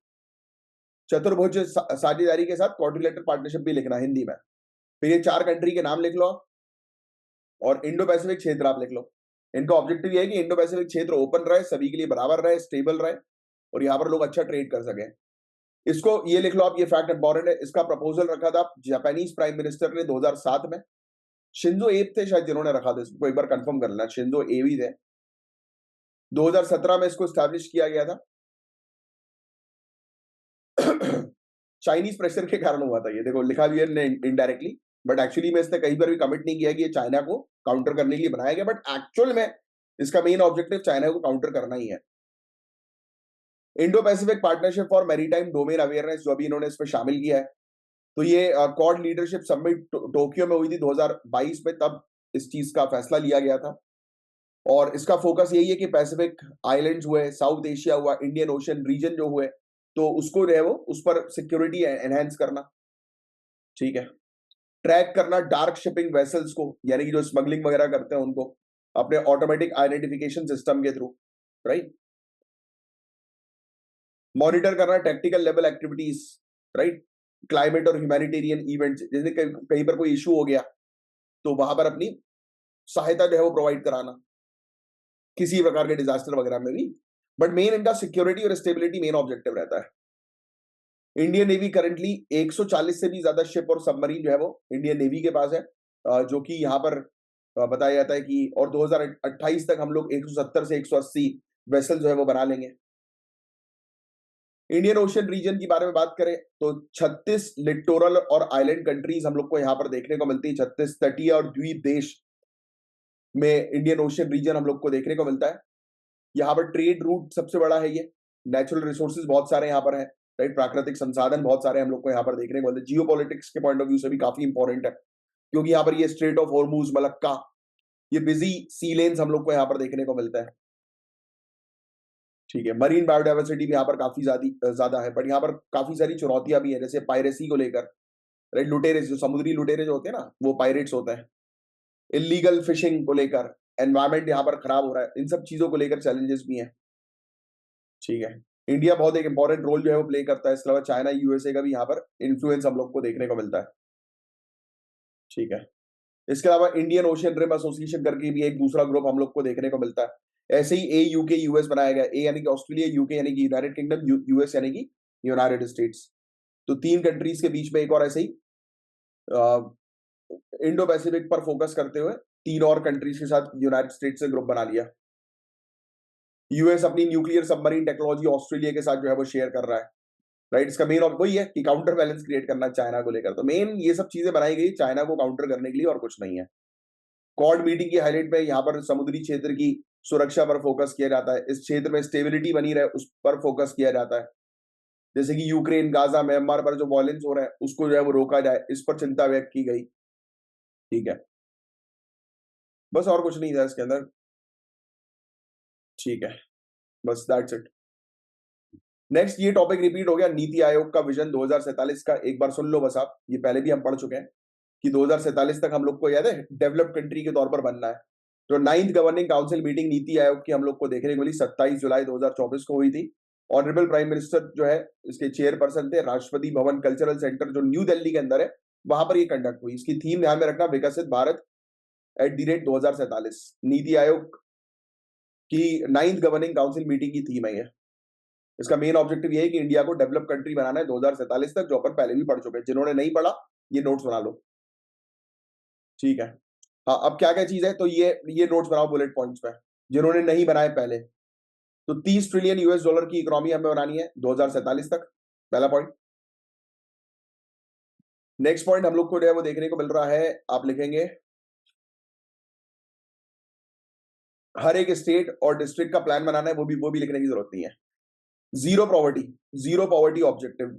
Speaker 1: चतुर्भुज साझेदारी के साथ क्वाड्रिलेटरल पार्टनरशिप भी लिखना हिंदी में। फिर ये 4 कंट्री के नाम लिख लो आप, और इंडो पैसिफिक क्षेत्र आप लिख लो। इनका ऑब्जेक्टिव ये है कि इंडो पैसिफिक क्षेत्र ओपन रहे, सभी के लिए बराबर रहे, स्टेबल रहे, और यहाँ पर लोग अच्छा ट्रेड कर सके। इसको ये लिख लो आप, ये फैक्ट इंपॉर्टेंट है। इसका प्रपोजल रखा था जापानीज प्राइम मिनिस्टर ने 2007 में। शिंजो एब थे शायद जिन्होंने रखा था, इसको एक बार कंफर्म कर लेना, शिंजो एब ही थे। 2017 में इसको स्टैब्लिश किया गया था। चाइनीज प्रेशर के कारण हुआ था ये, देखो लिखा भी है इनडायरेक्टली, बट एक्चुअली में इसने कहीं पर भी कमिट नहीं किया कि ये चाइना को काउंटर करने के लिए बनाया गया, बट एक्चुअल में इसका मेन ऑब्जेक्टिव चाइना को काउंटर करना ही है। Indo Pacific partnership for maritime domain awareness, जो अभी इन्होंने इसमें शामिल किया है। तो ये क्वाड लीडरशिप समिट टोक्यो में हुई थी 2022 में, तब इस चीज का फैसला लिया गया था। और इसका फोकस यही है कि पैसिफिक आइलैंड्स हुए, साउथ एशिया हुआ, इंडियन ओशन रीजन जो हुए, तो उसको जो है वो उस पर सिक्योरिटी एनहेंस करना, ठीक है। ट्रैक करना डार्क शिपिंग वेसल्स को, यानी कि जो स्मगलिंग वगैरह करते हैं उनको, अपने ऑटोमेटिक आइडेंटिफिकेशन सिस्टम के थ्रू, राइट। मॉनिटर करना technical level activities, right. Climate और ह्यूमैनिटेरियन इवेंट्स, जैसे कहीं पर कोई इशू हो गया तो वहां पर अपनी सहायता जो है वो प्रोवाइड कराना, किसी प्रकार के डिजास्टर वगैरह में भी। बट मेन इनका सिक्योरिटी और स्टेबिलिटी मेन ऑब्जेक्टिव रहता है। इंडियन नेवी करंटली 140 से भी ज्यादा शिप और सबमरीन जो है वो इंडियन नेवी के पास है, जो कि यहाँ पर बताया जाता है कि, और 2028 तक हम लोग 170 से 180 वेसल जो है वो बना लेंगे। इंडियन ओशन रीजन की बारे में बात करें तो 36 लिटोरल और आइलैंड कंट्रीज हम लोग को यहाँ पर देखने को मिलती है। 36 तटीय और द्वीप देश में इंडियन ओशन रीजन हम लोग को देखने को मिलता है। यहाँ पर ट्रेड रूट सबसे बड़ा है ये। नेचुरल रिसोर्सेज बहुत सारे यहाँ पर है, राइट। प्राकृतिक संसाधन बहुत सारे हम लोग को यहाँ पर देखने को मिलते हैं। जियो पॉलिटिक्स के पॉइंट ऑफ व्यू से भी काफी इंपॉर्टेंट है, क्योंकि यहाँ पर ये स्ट्रेट ऑफ हॉर्मूज, मलक्का, ये बिजी सी लेन्स हम लोग को यहाँ पर देखने को मिलता है, ठीक है। मरीन बायोडाइवर्सिटी भी यहाँ पर काफी ज्यादा है, बट यहाँ पर काफी सारी चुनौतियां भी है, जैसे पायरेसी को लेकर, राइट। लुटेरे, जो समुद्री लुटेरे जो होते हैं ना, वो पायरेट्स होते हैं। इलीगल फिशिंग को लेकर, एनवायरमेंट यहाँ पर खराब हो रहा है, इन सब चीजों को लेकर चैलेंजेस भी हैं, ठीक है। इंडिया बहुत एक इंपॉर्टेंट रोल जो है वो प्ले करता है। इसके अलावा चाइना, यूएसए का भी यहाँ पर इन्फ्लुएंस हम लोग को देखने को मिलता है, ठीक है। इसके अलावा इंडियन ओशियन रिम एसोसिएशन करके भी एक दूसरा ग्रुप हम लोग को देखने को मिलता है। ऐसे ही ए यूके यूएस बनाया गया, ए यानी कि ऑस्ट्रेलिया, यूके यानी कि यूनाइटेड किंगडम, यूएस यानी कि यूनाइटेड स्टेट्स। तो 3 कंट्रीज के बीच में एक और ऐसे ही इंडो पैसिफिक पर फोकस करते हुए 3 और कंट्रीज के साथ यूनाइटेड स्टेट्स से ग्रुप बना लिया। यूएस अपनी न्यूक्लियर सबमरीन टेक्नोलॉजी ऑस्ट्रेलिया के साथ जो है वो शेयर कर रहा है, राइट। इसका मेन वही है कि काउंटर बैलेंस क्रिएट करना चाइना को लेकर। तो मेन ये सब चीजें बनाई गई चाइना को काउंटर करने के लिए, और कुछ नहीं है। क्वाड मीटिंग की हाईलाइट में यहाँ पर समुद्री क्षेत्र की सुरक्षा पर फोकस किया जाता है। इस क्षेत्र में स्टेबिलिटी बनी रहे उस पर फोकस किया जाता है। जैसे कि यूक्रेन, गाजा, म्यांमार पर जो वॉयलेंस हो रहा है उसको जो है वो रोका जाए, इस पर चिंता व्यक्त की गई, ठीक है। बस और कुछ नहीं था इसके अंदर, ठीक है। बस दैट्स इट। नेक्स्ट ये टॉपिक रिपीट हो गया, नीति आयोग का विजन 2047 का। एक बार सुन लो बस आप, ये पहले भी हम पढ़ चुके हैं कि 2047 तक हम लोग को याद है डेवलप्ड कंट्री के तौर पर बनना है। तो 9th governing council meeting NITI Aayog की हम लोग को देखने को मिली, 27 जुलाई 2024 को हुई थी। ऑनरेबल प्राइम मिनिस्टर जो है इसके चेयरपर्सन थे। राष्ट्रपति भवन कल्चरल सेंटर जो न्यू दिल्ली के अंदर है, वहां पर ये कंडक्ट हुई। इसकी थीम ध्यान में रखना, विकसित भारत @2047। नीति आयोग की 9th गवर्निंग काउंसिल मीटिंग की थीम है ये। इसका मेन ऑब्जेक्टिव ये है कि इंडिया को डेवलप कंट्री बनाना है 2047 तक, जो अपन पहले भी पढ़ चुके हैं। जिन्होंने नहीं पढ़ा ये नोट्स बना लो, ठीक है। हाँ, अब क्या क्या चीज है, तो ये नोट्स बनाओ बुलेट पॉइंट्स पे, जिन्होंने नहीं बनाए पहले। तो 30 ट्रिलियन यूएस डॉलर की इकोनॉमी हमें बनानी है 2047 तक, पहला पॉइंट। नेक्स्ट पॉइंट हम लोग को जो है वो देखने को मिल रहा है, आप लिखेंगे हर एक स्टेट और डिस्ट्रिक्ट का प्लान बनाना है, वो भी लिखने की जरूरत नहीं है। Zero poverty, zero poverty objective,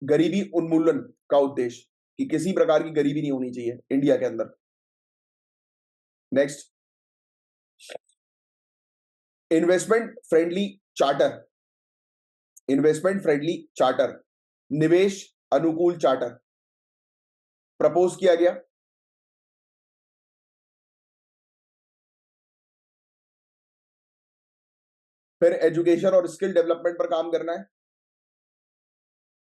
Speaker 1: गरीबी उन्मूलन का उद्देश्य, कि किसी प्रकार की गरीबी नहीं होनी चाहिए इंडिया के अंदर। Next, investment friendly charter, investment friendly charter, निवेश अनुकूल चार्टर प्रपोज किया गया। फिर एजुकेशन और स्किल डेवलपमेंट पर काम करना है।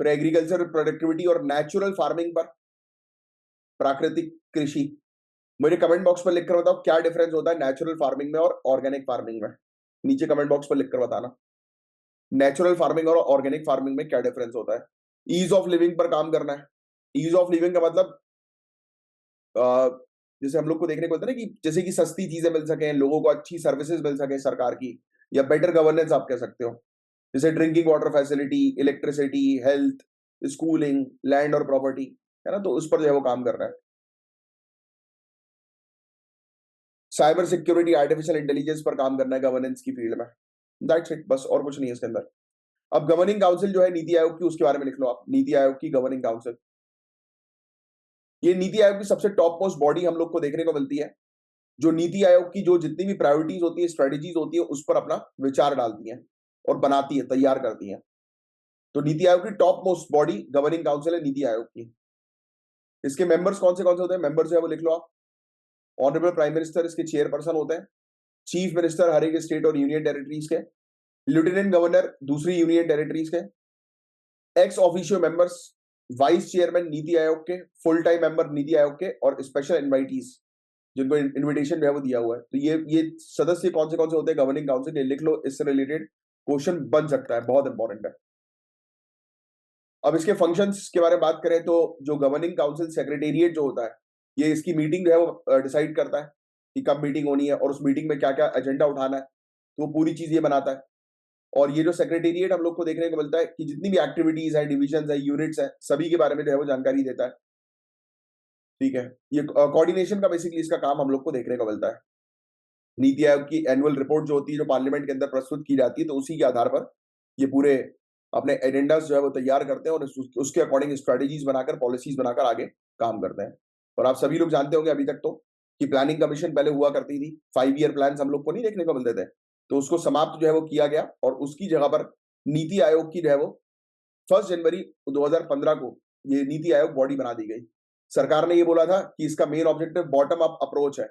Speaker 1: फिर एग्रीकल्चर प्रोडक्टिविटी और नेचुरल फार्मिंग पर, प्राकृतिक कृषि। मुझे कमेंट बॉक्स पर लिखकर बताओ क्या डिफरेंस होता है नेचुरल फार्मिंग में और ऑर्गेनिक फार्मिंग में, नीचे कमेंट बॉक्स पर लिखकर बताना नेचुरल फार्मिंग और ऑर्गेनिक फार्मिंग में क्या डिफरेंस होता है। ईज ऑफ लिविंग पर काम करना है। ईज ऑफ लिविंग का मतलब जैसे हम लोग को देखने को मिलता है ना, कि जैसे कि सस्ती चीजें मिल सके, लोगों को अच्छी सर्विसेज मिल सके सरकार की, या बेटर गवर्नेंस आप कह सकते हो, जैसे drinking water facility, electricity, health, schooling, land और प्रॉपर्टी, है ना, तो उस पर जो है वो काम कर रहा है। साइबर सिक्योरिटी, आर्टिफिशियल इंटेलिजेंस पर काम करना है गवर्नेंस की फील्ड में। दैट्स इट, बस और कुछ नहीं है इसके अंदर। अब गवर्निंग काउंसिल जो है नीति आयोग की, उसके बारे में लिख लो आप, नीति आयोग की गवर्निंग काउंसिल। ये नीति आयोग की सबसे टॉप मोस्ट बॉडी हम लोग को देखने को मिलती है, जो नीति आयोग की जो जितनी भी प्रायोरिटीज होती है, स्ट्रेटेजीज होती है, उस पर अपना विचार डालती है और बनाती है, तैयार करती है। तो नीति आयोग की top most body governing council है नीति आयोग की। इसके मेंबर्स कौन से होते हैं, मेंबर्स जो है वो लिख लो आप। ऑनरेबल प्राइम मिनिस्टर इसके चेयरपर्सन होते हैं। चीफ मिनिस्टर हर एक स्टेट और यूनियन टेरिटरीज के। लेफ्टिनेंट गवर्नर दूसरी यूनियन टेरिटरीज के। Ex officio members, vice chairman NITI Aayog के, full time member NITI Aayog के, और स्पेशल इनवाइटीज जिनको इनविटेशन जो है वो दिया हुआ है। तो ये सदस्य कौन से होते हैं गवर्निंग काउंसिल, ये लिख लो, इससे रिलेटेड क्वेश्चन बन सकता है, बहुत इंपॉर्टेंट है। अब इसके फंक्शंस के बारे में बात करें तो जो गवर्निंग काउंसिल सेक्रेटेरिएट जो होता है, ये इसकी मीटिंग जो है वो डिसाइड करता है कि कब मीटिंग होनी है और उस मीटिंग में क्या क्या एजेंडा उठाना है, तो वो पूरी चीज ये बनाता है। और ये जो सेक्रेटेरिएट हम लोग को देखने को मिलता है कि जितनी भी एक्टिविटीज है, डिविजन है, यूनिट्स है, सभी के बारे में जो है वो जानकारी देता है। ठीक है, ये कोऑर्डिनेशन का बेसिकली इसका काम हम लोग को देखने को मिलता है। नीति आयोग की एनुअल रिपोर्ट जो होती है, जो पार्लियामेंट के अंदर प्रस्तुत की जाती है, तो उसी के आधार पर ये पूरे अपने एजेंडास जो है वो तैयार करते हैं और उसके अकॉर्डिंग स्ट्रेटेजीज बनाकर, पॉलिसीज बनाकर आगे काम करते हैं। और आप सभी लोग जानते होंगे अभी तक तो, कि प्लानिंग कमीशन पहले हुआ करती थी, 5 ईयर प्लान हम लोग को नहीं देखने को मिलते थे, तो उसको समाप्त जो है वो किया गया और उसकी जगह पर नीति आयोग की जो है वो 1 जनवरी 2015 को ये नीति आयोग बॉडी बना दी गई। सरकार ने ये बोला था कि इसका main objective bottom up approach है।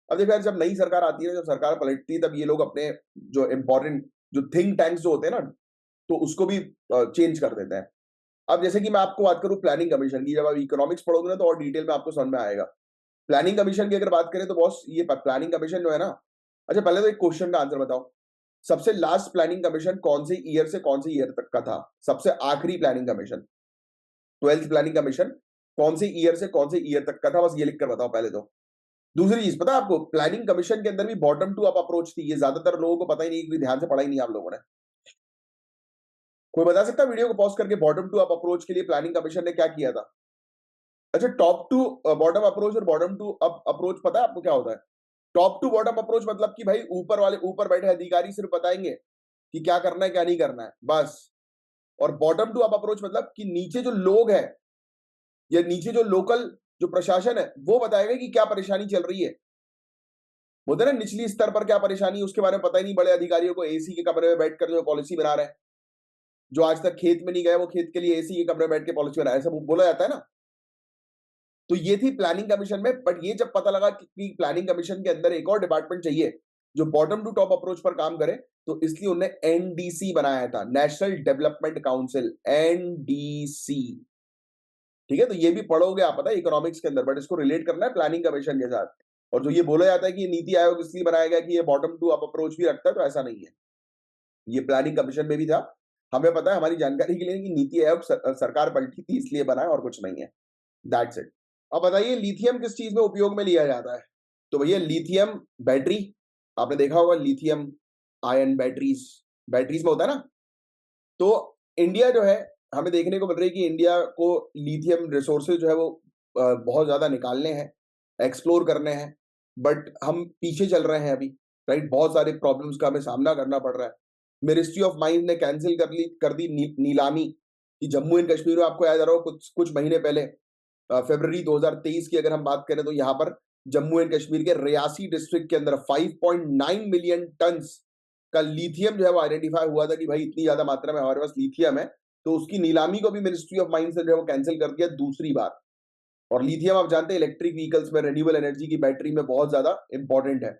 Speaker 1: अब देखो यार, जब नई सरकार आती है, जब सरकार पलटती है, तब ये लोग अपने जो इंपॉर्टेंट जो थिंक टैंक्स जो होते हैं ना, तो उसको भी चेंज कर देते हैं। अब जैसे कि मैं आपको बात करूं प्लानिंग कमीशन की, जब आप इकोनॉमिक्स पढ़ोगे ना तो और डिटेल में आपको समझ में आएगा। प्लानिंग कमीशन की अगर बात करें तो बॉस, ये प्लानिंग कमीशन जो है ना, अच्छा पहले तो एक क्वेश्चन का आंसर बताओ, सबसे लास्ट प्लानिंग कमीशन कौन से ईयर से कौन से ईयर तक का था? सबसे आखिरी planning commission, 12th planning commission कौन से ईयर से कौन से ईयर तक का था? बस ये लिखकर बताओ पहले तो। दूसरी चीज पता है आपको, प्लानिंग कमीशन के अंदर भी बॉटम टू अप अप्रोच थी, ये ज्यादातर लोगों को पता ही नहीं, ध्यान से पढ़ा ही नहीं आप लोगों ने। कोई बता सकता है वीडियो को पॉज करके, बॉटम टू अप अप्रोच के लिए प्लानिंग कमीशन ने क्या किया था? अच्छा, टॉप टू बॉटम अप्रोच और बॉटम टू अप अप्रोच पता है आपको क्या होता है? टॉप टू बॉटम अप्रोच मतलब कि भाई ऊपर वाले, ऊपर बैठे अधिकारी सिर्फ बताएंगे कि क्या करना है क्या नहीं करना है, बस। और बॉटम टू अप अप्रोच मतलब कि नीचे जो लोग हैं, या नीचे जो लोकल जो प्रशासन है, वो बताएगा कि क्या परेशानी चल रही है। बोलते हैं ना, निचली स्तर पर क्या परेशानी है उसके बारे में पता ही नहीं, बड़े अधिकारियों को एसी के कमरे में बैठकर जो पॉलिसी बना रहे हैं, जो आज तक खेत में नहीं गए वो खेत के लिए एसी के कमरे में बैठ के पॉलिसी बना रहे हैं, ऐसा बोला जाता है ना। तो ये थी प्लानिंग कमीशन में, बट ये जब पता लगा कि प्लानिंग कमीशन के अंदर एक और डिपार्टमेंट चाहिए जो बॉटम टू टॉप अप्रोच पर काम करे, तो इसलिए उन्होंने एनडीसी बनाया था, नेशनल डेवलपमेंट काउंसिल, एनडीसी। ठीक है, तो ये भी पढ़ोगे आप, पता है इकोनॉमिक्स के अंदर, बट इसको रिलेट करना है प्लानिंग कमीशन के साथ। और जो ये बोला जाता है कि ये नीति आयोग इसलिए बनाया गया कि ये बॉटम टू अप अप्रोच भी रखता है, तो ऐसा नहीं है, ये प्लानिंग कमीशन में भी था। हमें पता है, हमारी जानकारी के लिए, कि नीति आयोग सरकार पलटी थी इसलिए बना है और कुछ नहीं है। That's it. अब बताइए लिथियम किस चीज में उपयोग में लिया जाता है? तो भैया लिथियम बैटरी, आपने देखा होगा लिथियम आयन बैटरीज, बैटरीज में होता है ना। तो इंडिया जो है, हमें देखने को मिल रही है कि इंडिया को लिथियम रिसोर्सेज जो है वो बहुत ज्यादा निकालने हैं, एक्सप्लोर करने हैं, बट हम पीछे चल रहे हैं अभी, राइट। बहुत सारे प्रॉब्लम्स का हमें सामना करना पड़ रहा है। मिनिस्ट्री ऑफ माइंस ने कैंसिल कर दी नीलामी कि जम्मू एंड कश्मीर में, आपको याद आ रहा हो कुछ कुछ महीने पहले फरवरी 2023 की अगर हम बात करें तो यहाँ पर जम्मू एंड कश्मीर के रियासी डिस्ट्रिक्ट के अंदर 5.9 मिलियन टन्स का लिथियम जो है वो आइडेंटिफाई हुआ था कि भाई इतनी ज्यादा मात्रा में हमारे पास लिथियम है। तो उसकी नीलामी को भी मिनिस्ट्री ऑफ माइंस ने जो है वो कैंसिल कर दिया दूसरी बार। और लिथियम आप जानते हैं इलेक्ट्रिक व्हीकल्स में, रिन्यूएबल एनर्जी की बैटरी में बहुत ज्यादा इंपॉर्टेंट है।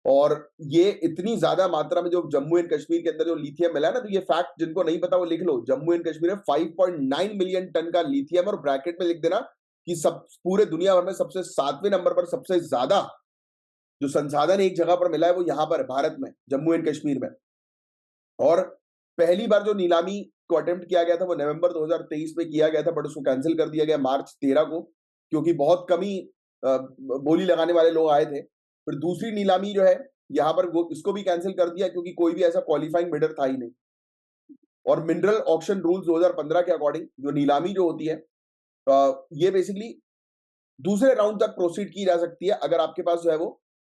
Speaker 1: और ये इतनी ज्यादा मात्रा में जो जम्मू एंड कश्मीर के अंदर जो लिथियम मिला है ना, तो ये फैक्ट जिनको नहीं पता वो लिख लो, जम्मू एंड कश्मीर में 5.9 मिलियन टन का लिथियम, और ब्रैकेट में लिख देना कि सब पूरे दुनिया भर में सबसे 7वें नंबर पर सबसे ज्यादा जो संसाधन एक जगह पर मिला है वो यहां पर है, भारत में, जम्मू एंड कश्मीर में। और पहली बार जो नीलामी को अटेम्प्ट किया गया था वो नवंबर 2023 में किया गया था, बट उसको कैंसिल कर दिया गया मार्च 13 को, क्योंकि बहुत कमी बोली लगाने वाले लोग आए थे। फिर दूसरी नीलामी जो है यहाँ पर इसको भी कैंसिल कर दिया, क्योंकि कोई भी ऐसा क्वालिफाइंग बिडर था ही नहीं। और मिनरल ऑक्शन रूल्स 2015 के अकॉर्डिंग जो नीलामी जो होती है, ये बेसिकली दूसरे राउंड तक प्रोसीड की जा सकती है अगर आपके पास जो है वो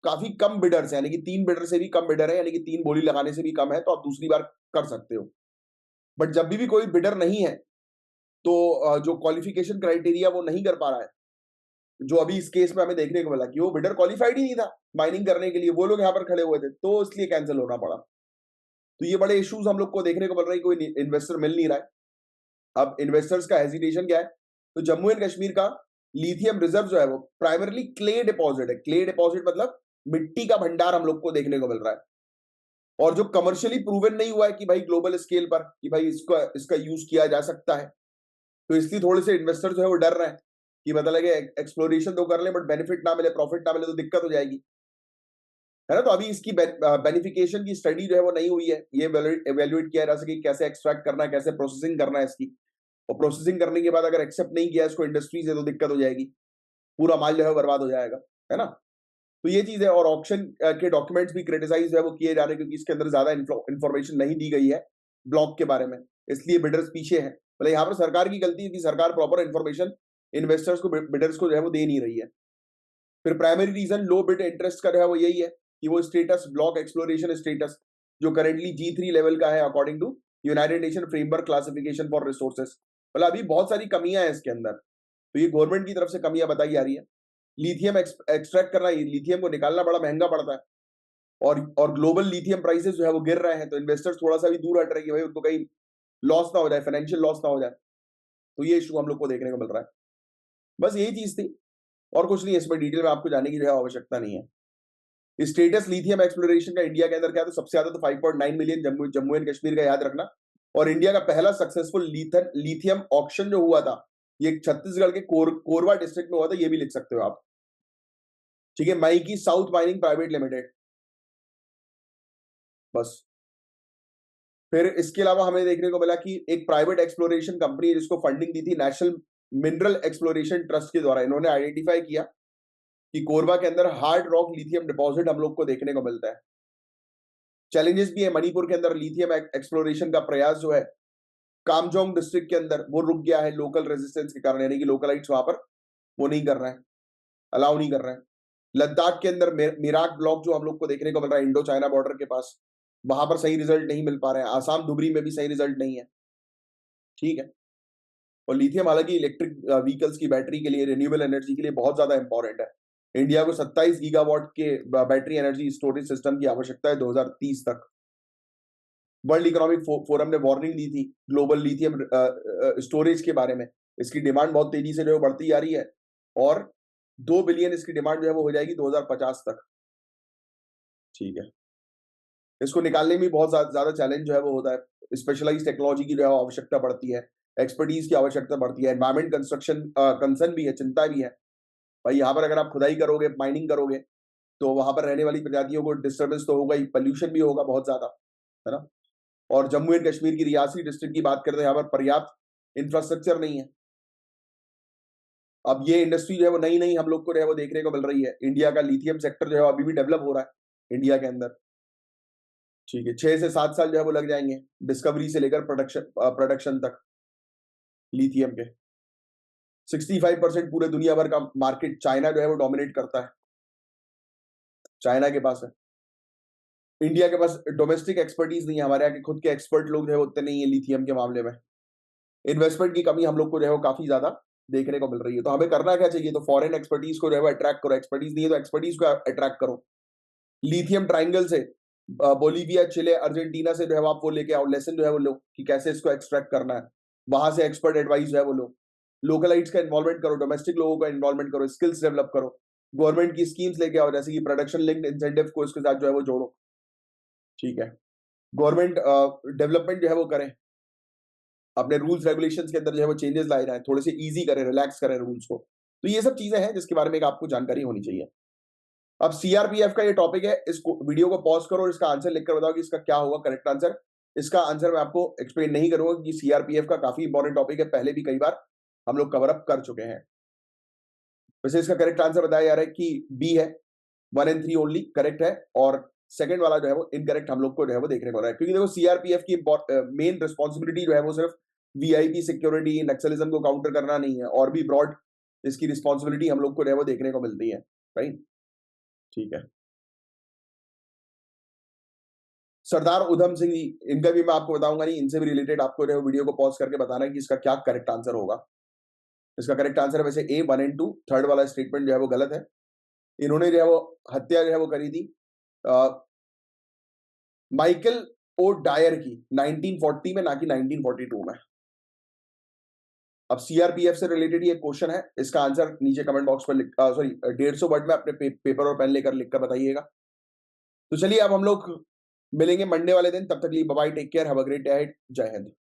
Speaker 1: काफी कम बिडर्स है, यानी कि 3 बिडर से भी कम बिडर है, यानी कि 3 बोली लगाने से भी कम है, तो आप दूसरी बार कर सकते हो। बट जब भी कोई बिडर नहीं है, तो जो क्वालिफिकेशन क्राइटेरिया वो नहीं कर पा रहा है, जो अभी इस केस में हमें देखने को मिला कि वो बिडर क्वालिफाइड ही नहीं था माइनिंग करने के लिए, वो लोग यहाँ पर खड़े हुए थे, तो इसलिए कैंसिल होना पड़ा। तो ये बड़े इश्यूज हम लोग को देखने को मिल रहे हैं, कोई इन्वेस्टर मिल नहीं रहा है। अब इन्वेस्टर्स का हेजिटेशन क्या है, तो जम्मू एंड कश्मीर का लिथियम रिजर्व जो है वो प्राइमरली क्ले डिपॉजिट है। क्ले डिपॉजिट मतलब मिट्टी का भंडार हम लोग को देखने को मिल रहा है, और जो कमर्शियली प्रूवन नहीं हुआ है कि भाई ग्लोबल स्केल पर कि भाई इसका इसका यूज किया जा सकता है। तो इसलिए थोड़े से इन्वेस्टर जो है वो डर रहे हैं कि मतलब एक्सप्लोरेशन तो कर लें बट बेनिफिट ना मिले, प्रॉफिट ना मिले तो दिक्कत हो जाएगी, है ना। तो अभी इसकी बेनिफिकेशन की स्टडी जो है वो नहीं हुई है, ये एवेल्युएट किया जा सके कैसे एक्सट्रैक्ट करना है, कैसे प्रोसेसिंग करना है इसकी। और प्रोसेसिंग करने के बाद अगर एक्सेप्ट नहीं किया इसको इंडस्ट्री से तो दिक्कत हो जाएगी, पूरा माल जो है बर्बाद हो जाएगा, है ना। तो ये चीज है। और ऑक्शन के डॉक्यूमेंट्स भी क्रिटिसाइज है वो किए जा रहे हैं, क्योंकि इसके अंदर ज्यादा इन्फॉर्मेशन नहीं दी गई है ब्लॉक के बारे में, इसलिए बिडर्स पीछे है। मतलब यहाँ पर सरकार की गलती है कि सरकार प्रॉपर इन्फॉर्मेशन इन्वेस्टर्स को, बिडर्स को जो है वो दे नहीं रही है। फिर primary reason low bid interest का जो है वो यही है कि वो स्टेटस, ब्लॉक एक्सप्लोरेशन स्टेटस जो करेंटली G3 लेवल का है according to United Nation framework classification for resources. मतलब अभी बहुत सारी कमियां हैं इसके अंदर, तो ये गवर्नमेंट की तरफ से कमियां बताई जा रही है। लिथियम एक्सट्रैक्ट करना, लिथियम को निकालना बड़ा महंगा पड़ता है, और ग्लोबल लिथियम प्राइसेस जो है वो गिर रहे हैं, तो इन्वेस्टर्स थोड़ा सा भी दूर हट रहे हैं कि भाई उनको कहीं लॉस ना हो जाए, फाइनेंशियल लॉस ना हो जाए। तो ये इशू हम लोग को देखने को मिल रहा है। बस यही चीज थी, और कुछ नहीं, इसमें डिटेल में आपको जाने की जो है आवश्यकता नहीं है। स्टेटस लिथियम एक्सप्लोरेशन का इंडिया के अंदर क्या है, तो सबसे ज्यादा तो 5.9 मिलियन जम्मू एंड कश्मीर का याद रखना। और इंडिया का पहला सक्सेसफुल लिथियम ऑक्शन जो हुआ था, ये छत्तीसगढ़ के कोरबा डिस्ट्रिक्ट में हुआ था, ये भी लिख सकते हो आप, ठीक है। मई की साउथ माइनिंग प्राइवेट लिमिटेड। बस फिर इसके अलावा हमें देखने को मिला कि एक प्राइवेट एक्सप्लोरेशन कंपनी है जिसको फंडिंग दी थी नेशनल मिनरल एक्सप्लोरेशन ट्रस्ट के द्वारा, इन्होंने आइडेंटिफाई किया कि कोरबा के अंदर हार्ड रॉक लिथियम डिपॉजिट हम लोग को देखने को मिलता है। चैलेंजेस भी है, मणिपुर के अंदर लिथियम एक्सप्लोरेशन का प्रयास जो है कामजोंग डिस्ट्रिक्ट के अंदर वो रुक गया है लोकल रेजिस्टेंस के कारण, यानी कि लोकलाइट्स वहां पर वो नहीं कर रहे हैं, अलाउ नहीं कर रहे हैं। लद्दाख के अंदर मिराक ब्लॉक जो हम लोग को देखने को मिल रहा है इंडो चाइना बॉर्डर के पास, वहां पर सही रिजल्ट नहीं मिल पा रहे हैं। आसाम धुबरी में भी सही रिजल्ट नहीं है, ठीक है। और लिथियम हालांकि इलेक्ट्रिक व्हीकल्स की बैटरी के लिए, रिन्यूएबल एनर्जी के लिए बहुत ज्यादा इंपॉर्टेंट है। इंडिया को 27 गीगावाट के बैटरी एनर्जी स्टोरेज सिस्टम की आवश्यकता है 2030 तक। वर्ल्ड इकोनॉमिक फोरम ने वार्निंग दी थी ग्लोबल लिथियम स्टोरेज के बारे में, इसकी डिमांड बहुत तेजी से जो है बढ़ती जा रही है, और 2 बिलियन इसकी डिमांड जो है वो हो जाएगी 2050 तक, ठीक है। इसको निकालने में बहुत ज्यादा चैलेंज जो है वो होता है, स्पेशलाइज टेक्नोलॉजी की जो है आवश्यकता पड़ती है, एक्सपर्टीज की आवश्यकता पड़ती है, एनवायरमेंट कंस्ट्रक्शन कंसर्न भी है, चिंता भी है। भाई यहाँ पर अगर आप खुदाई करोगे, माइनिंग करोगे, तो वहां पर रहने वाली प्रजातियों को डिस्टर्बेंस तो होगा ही, पॉल्यूशन भी होगा बहुत ज्यादा, है ना। और जम्मू एंड कश्मीर की रियासी डिस्ट्रिक्ट की बात करते हैं, यहाँ पर पर्याप्त इंफ्रास्ट्रक्चर नहीं है, अब ये इंडस्ट्री जो है वो नई-नई हम लोग को जो है वो देखने को मिल रही है। इंडिया का लिथियम सेक्टर जो है अभी भी डेवलप हो रहा है इंडिया के अंदर। ठीक है, 6 से 7 साल जो है वो लग जाएँगे, डिस्कवरी से लेकर प्रोडक्शन तक लिथियम के। 65% पूरे दुनिया भर का मार्केट चाइना जो है वो डोमिनेट करता है, चाइना के पास है। इंडिया के पास डोमेस्टिक एक्सपर्टीज़ नहीं है, हमारे यहाँ के खुद के एक्सपर्ट लोग जो है वो उतने नहीं है लिथियम के मामले में। इन्वेस्टमेंट की कमी हम लोग को जो है वो काफ़ी ज़्यादा देखने को मिल रही है। तो हमें करना क्या चाहिए? तो फॉरेन एक्सपर्टीज़ को जो है वो अट्रैक्ट करो, एक्सपर्टीज़ नहीं है तो एक्सपर्टीज़ को अट्रैक्ट करो। लिथियम ट्रायंगल से बोलिविया, चिले, अर्जेंटीना से जो है वो आप वो लेके आओ, लेसन जो है वो लो कि कैसे इसको एक्सट्रैक्ट करना है। वहाँ से एक्सपर्ट एडवाइस जो है वो लो। लोकलाइट्स का इन्वॉल्वमेंट करो, डोमेस्टिक लोगों का इन्वॉल्वमेंट करो, स्किल्स डेवलप करो। गवर्नमेंट की स्कीम्स लेके आओ, जैसे कि प्रोडक्शन लिंक्ड इंसेंटिव को इसके साथ जो है वो जोड़ो, ठीक है। गवर्नमेंट डेवलपमेंट जो है वो करें, अपने रूल्स रेगुलेशंस के अंदर जो है वो चेंजेस लाए जाएँ, थोड़े से ईज़ी करें, रिलैक्स करें रूल्स को। तो ये सब चीज़ें हैं जिसके बारे में एक आपको जानकारी होनी चाहिए। अब सीआरपीएफ का ये टॉपिक है, इस वीडियो को पॉज़ करो और इसका आंसर लिख कर बताओ कि इसका क्या होगा करेक्ट आंसर। इसका आंसर मैं आपको एक्सप्लेन नहीं करूँगा क्योंकि सीआरपीएफ का काफ़ी इंपॉर्टेंट टॉपिक है, पहले भी कई बार हम लोग कवर अप कर चुके हैं। वैसे इसका करेक्ट आंसर बताया जा रहा है कि बी है, 1 एंड 3 ओनली करेक्ट है और सेकंड वाला जो है वो इनकरेक्ट हम लोग को जो है वो देखने को मिल रहा है। क्योंकि देखो सीआरपीएफ की मेन रिस्पांसिबिलिटी जो है वो सिर्फ वीआईपी सिक्योरिटी, नक्सलिज्म को काउंटर करना नहीं है, और भी ब्रॉड इसकी रिस्पांसिबिलिटी हम लोग को जो है वो देखने को मिलती है, राइट? ठीक है। सरदार उधम सिंह जी, इनका भी मैं आपको बताऊँगा नहीं, इनसे भी रिलेटेड आपको जो है वीडियो को पॉज़ करके बताना है कि इसका क्या करेक्ट आंसर होगा। इसका करेक्ट आंसर है वैसे ए 1 एंड 2, थर्ड वाला स्टेटमेंट जो है वो गलत है। इन्होंने जो है वो हत्या जो है वो करी थी अ, माइकल ओ डायर की 1940 में, ना कि 1942 में। अब सीआरपीएफ से रिलेटेड ये क्वेश्चन है, इसका आंसर नीचे कमेंट बॉक्स पर सॉरी 150 वर्ड में अपने पेपर और पेन लेकर लिख कर बताइएगा। तो चलिए अब हम लोग मिलेंगे मंडे वाले दिन, तब तक के लिए bye bye, take care, have a great day ahead, Jai Hind.